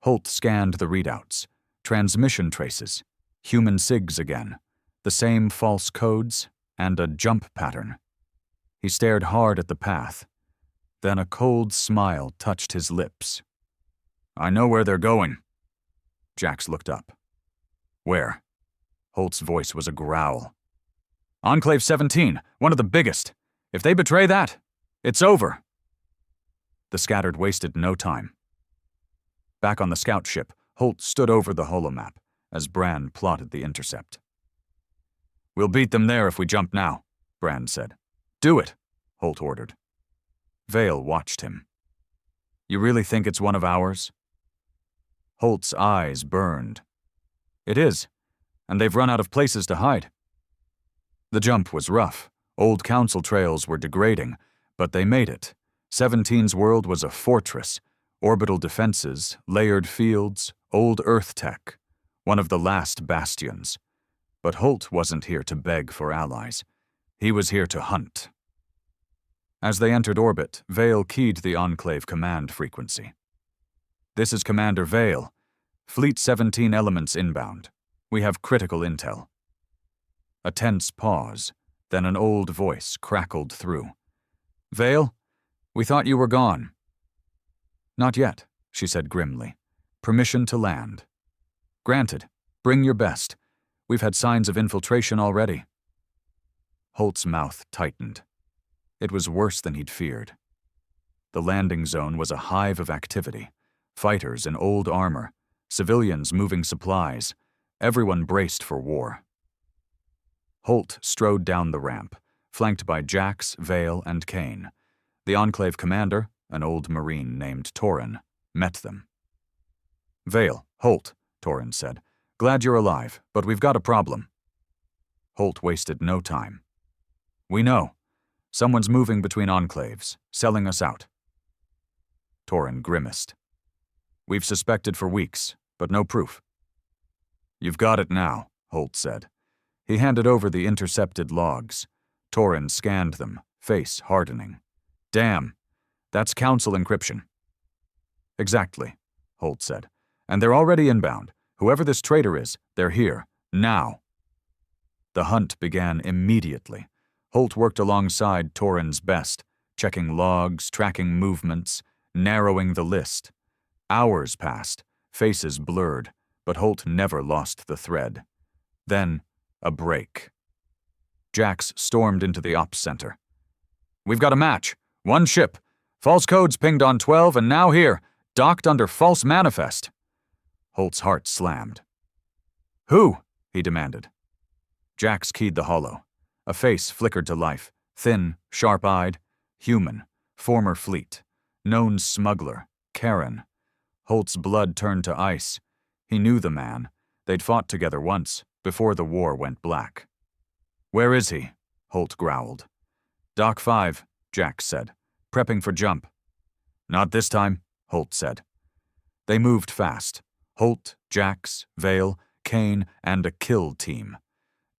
Holt scanned the readouts. Transmission traces. Human SIGs again. The same false codes, and a jump pattern. He stared hard at the path. Then a cold smile touched his lips. I know where they're going. Jax looked up. Where? Holt's voice was a growl. Enclave 17, one of the biggest. If they betray that, it's over. The Scattered wasted no time. Back on the scout ship, Holt stood over the holomap as Bran plotted the intercept. We'll beat them there if we jump now, Bran said. Do it, Holt ordered. Vale watched him. You really think it's one of ours? Holt's eyes burned. It is, and they've run out of places to hide. The jump was rough. Old Council trails were degrading, but they made it. 17's world was a fortress. Orbital defenses, layered fields, old Earth tech. One of the last bastions. But Holt wasn't here to beg for allies. He was here to hunt. As they entered orbit, Vale keyed the Enclave command frequency. This is Commander Vale. Fleet 17 elements inbound. We have critical intel. A tense pause, then an old voice crackled through. Vale, we thought you were gone. Not yet, she said grimly. Permission to land. Granted. Bring your best. We've had signs of infiltration already. Holt's mouth tightened. It was worse than he'd feared. The landing zone was a hive of activity. Fighters in old armor, civilians moving supplies. Everyone braced for war. Holt strode down the ramp, flanked by Jax, Vale, and Kane. The Enclave commander, an old Marine named Torrin, met them. Vale, Holt, Torrin said. Glad you're alive, but we've got a problem. Holt wasted no time. We know. Someone's moving between enclaves, selling us out. Torrin grimaced. We've suspected for weeks, but no proof. You've got it now, Holt said. He handed over the intercepted logs. Torrin scanned them, face hardening. Damn, that's Council encryption. Exactly, Holt said. And they're already inbound. Whoever this traitor is, they're here, now. The hunt began immediately. Holt worked alongside Torrin's best, checking logs, tracking movements, narrowing the list. Hours passed, faces blurred, but Holt never lost the thread. Then, a break. Jax stormed into the ops center. We've got a match. One ship. False codes pinged on 12 and now here, docked under false manifest. Holt's heart slammed. Who? He demanded. Jax keyed the holo. A face flickered to life, thin, sharp-eyed, human, former fleet, known smuggler, Karen. Holt's blood turned to ice. He knew the man. They'd fought together once, before the war went black. Where is he? Holt growled. Dock 5, Jax said, prepping for jump. Not this time, Holt said. They moved fast. Holt, Jax, Vale, Kane, and a kill team.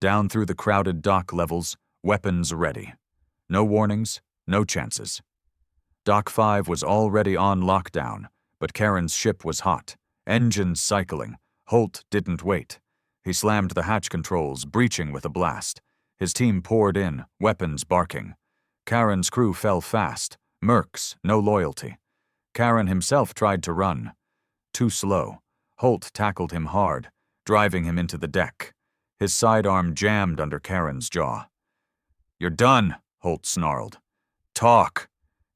Down through the crowded dock levels, weapons ready. No warnings, no chances. Dock 5 was already on lockdown, but Karen's ship was hot, engines cycling. Holt didn't wait. He slammed the hatch controls, breaching with a blast. His team poured in, weapons barking. Karen's crew fell fast, mercs, no loyalty. Karen himself tried to run. Too slow. Holt tackled him hard, driving him into the deck. His sidearm jammed under Karen's jaw. You're done, Holt snarled. Talk.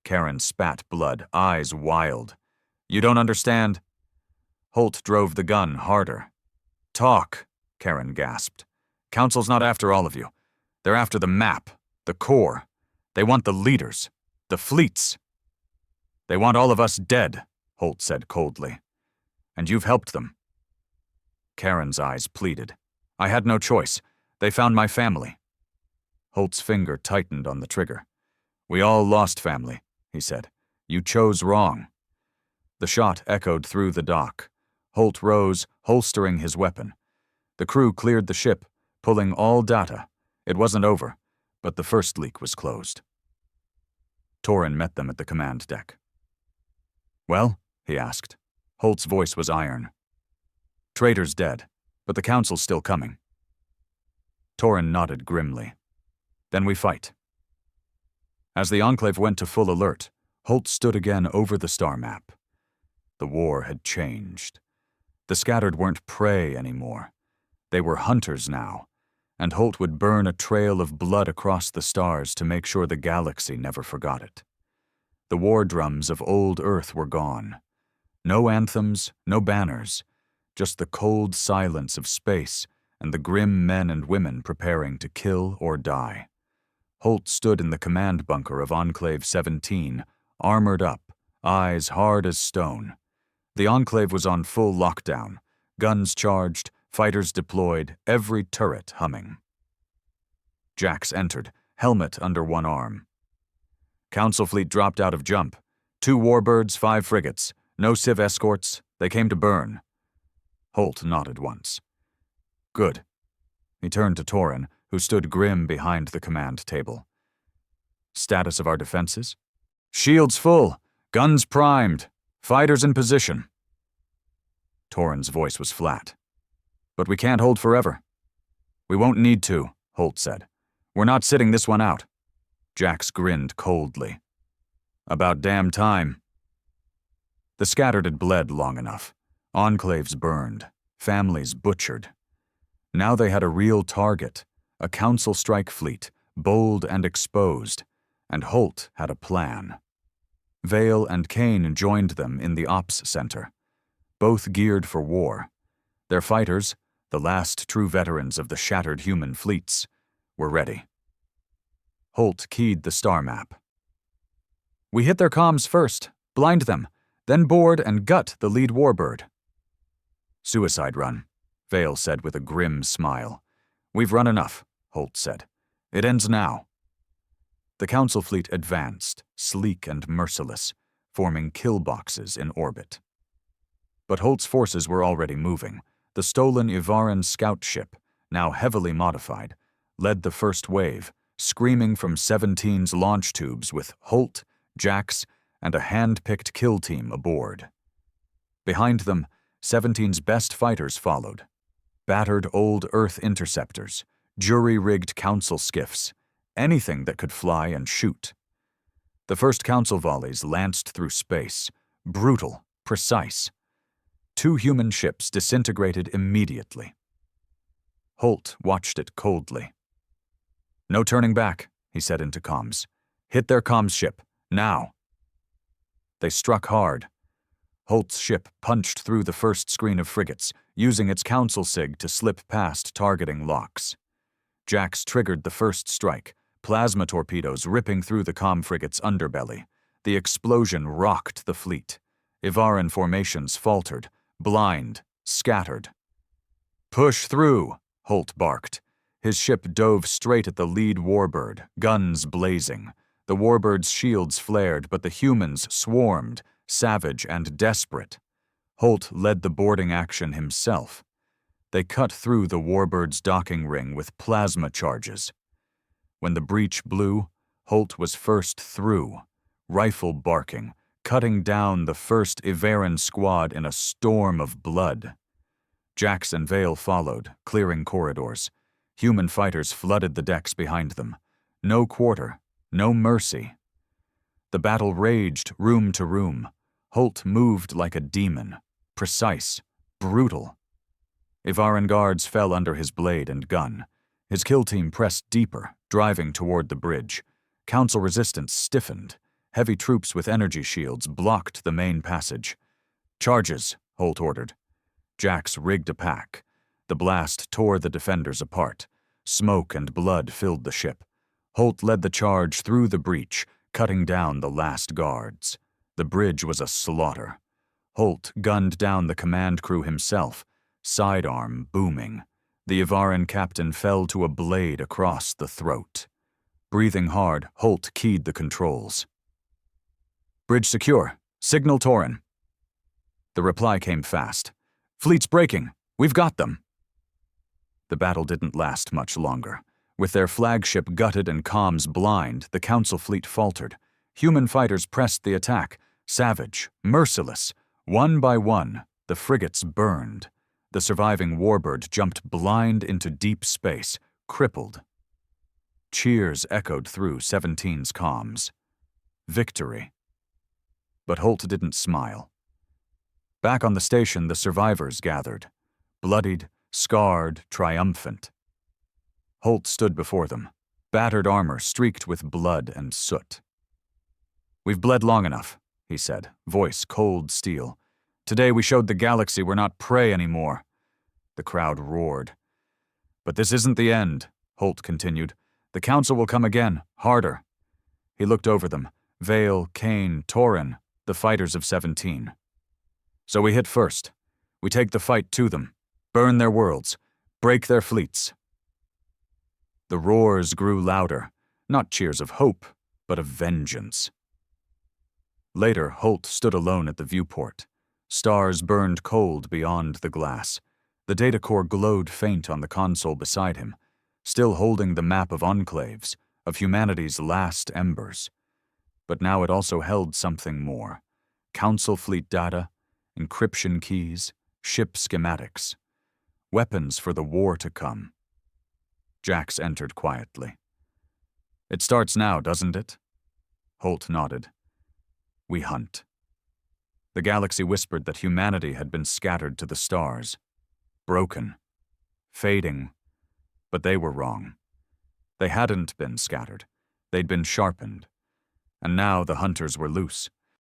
Karen spat blood, eyes wild. You don't understand? Holt drove the gun harder. Talk, Karen gasped. Council's not after all of you. They're after the map, the core. They want the leaders, the fleets. They want all of us dead, Holt said coldly. And you've helped them. Karen's eyes pleaded. I had no choice. They found my family. Holt's finger tightened on the trigger. We all lost family, he said. You chose wrong. The shot echoed through the dock. Holt rose, holstering his weapon. The crew cleared the ship, pulling all data. It wasn't over, but the first leak was closed. Torin met them at the command deck. Well, he asked. Holt's voice was iron. Traitor's dead, but the council's still coming. Torin nodded grimly. Then we fight. As the Enclave went to full alert, Holt stood again over the star map. The war had changed. The scattered weren't prey anymore. They were hunters now, and Holt would burn a trail of blood across the stars to make sure the galaxy never forgot it. The war drums of old Earth were gone. No anthems, no banners, just the cold silence of space and the grim men and women preparing to kill or die. Holt stood in the command bunker of Enclave 17, armored up, eyes hard as stone. The Enclave was on full lockdown, guns charged, fighters deployed, every turret humming. Jax entered, helmet under one arm. Council fleet dropped out of jump. 2 warbirds, 5 frigates. No Civ escorts. They came to burn. Holt nodded once. Good. He turned to Torin, who stood grim behind the command table. Status of our defenses? Shields full. Guns primed. Fighters in position. Torin's voice was flat. But we can't hold forever. We won't need to, Holt said. We're not sitting this one out. Jax grinned coldly. About damn time. The scattered had bled long enough. Enclaves burned. Families butchered. Now they had a real target, a council strike fleet, bold and exposed, and Holt had a plan. Vale and Kane joined them in the ops center, both geared for war. Their fighters, the last true veterans of the shattered human fleets, were ready. Holt keyed the star map. We hit their comms first, blind them, then board and gut the lead warbird. Suicide run, Vale said with a grim smile. We've run enough, Holt said. It ends now. The council fleet advanced, sleek and merciless, forming kill boxes in orbit. But Holt's forces were already moving. The stolen Ivaran scout ship, now heavily modified, led the first wave, screaming from 17's launch tubes with Holt, Jax, and a hand-picked kill team aboard. Behind them, 17's best fighters followed. Battered old Earth interceptors, jury-rigged council skiffs, anything that could fly and shoot. The first council volleys lanced through space, brutal, precise. 2 human ships disintegrated immediately. Holt watched it coldly. No turning back, he said into comms. Hit their comms ship, now. They struck hard. Holt's ship punched through the first screen of frigates, using its council sig to slip past targeting locks. Jax triggered the first strike, plasma torpedoes ripping through the comm frigate's underbelly. The explosion rocked the fleet. Ivaran formations faltered, blind, scattered. Push through, Holt barked. His ship dove straight at the lead warbird, guns blazing. The warbird's shields flared, but the humans swarmed, savage and desperate. Holt led the boarding action himself. They cut through the warbird's docking ring with plasma charges. When the breach blew, Holt was first through, rifle barking, cutting down the first Iveran squad in a storm of blood. Jax and Vale followed, clearing corridors. Human fighters flooded the decks behind them. No quarter, no mercy. The battle raged room to room. Holt moved like a demon, precise, brutal. Ivaran guards fell under his blade and gun. His kill team pressed deeper, driving toward the bridge. Council resistance stiffened. Heavy troops with energy shields blocked the main passage. "Charges," Holt ordered. Jax rigged a pack. The blast tore the defenders apart. Smoke and blood filled the ship. Holt led the charge through the breach, cutting down the last guards. The bridge was a slaughter. Holt gunned down the command crew himself, sidearm booming. The Ivaran captain fell to a blade across the throat. Breathing hard, Holt keyed the controls. "Bridge secure. Signal Torin." The reply came fast. "Fleet's breaking. We've got them." The battle didn't last much longer. With their flagship gutted and comms blind, the Council fleet faltered. Human fighters pressed the attack, savage, merciless. One by one, the frigates burned. The surviving warbird jumped blind into deep space, crippled. Cheers echoed through 17's comms. Victory. But Holt didn't smile. Back on the station, the survivors gathered, bloodied, scarred, triumphant. Holt stood before them, battered armor streaked with blood and soot. "We've bled long enough," he said, voice cold steel. "Today we showed the galaxy we're not prey anymore." The crowd roared. "But this isn't the end," Holt continued. "The Council will come again, harder." He looked over them, Vale, Kane, Torin, the fighters of 17. "So we hit first. We take the fight to them, burn their worlds, break their fleets." The roars grew louder, not cheers of hope, but of vengeance. Later, Holt stood alone at the viewport. Stars burned cold beyond the glass. The data core glowed faint on the console beside him, still holding the map of enclaves, of humanity's last embers. But now it also held something more. Council fleet data, encryption keys, ship schematics. Weapons for the war to come. Jax entered quietly. "It starts now, doesn't it?" Holt nodded. "We hunt." The galaxy whispered that humanity had been scattered to the stars. Broken. Fading. But they were wrong. They hadn't been scattered. They'd been sharpened. And now the hunters were loose,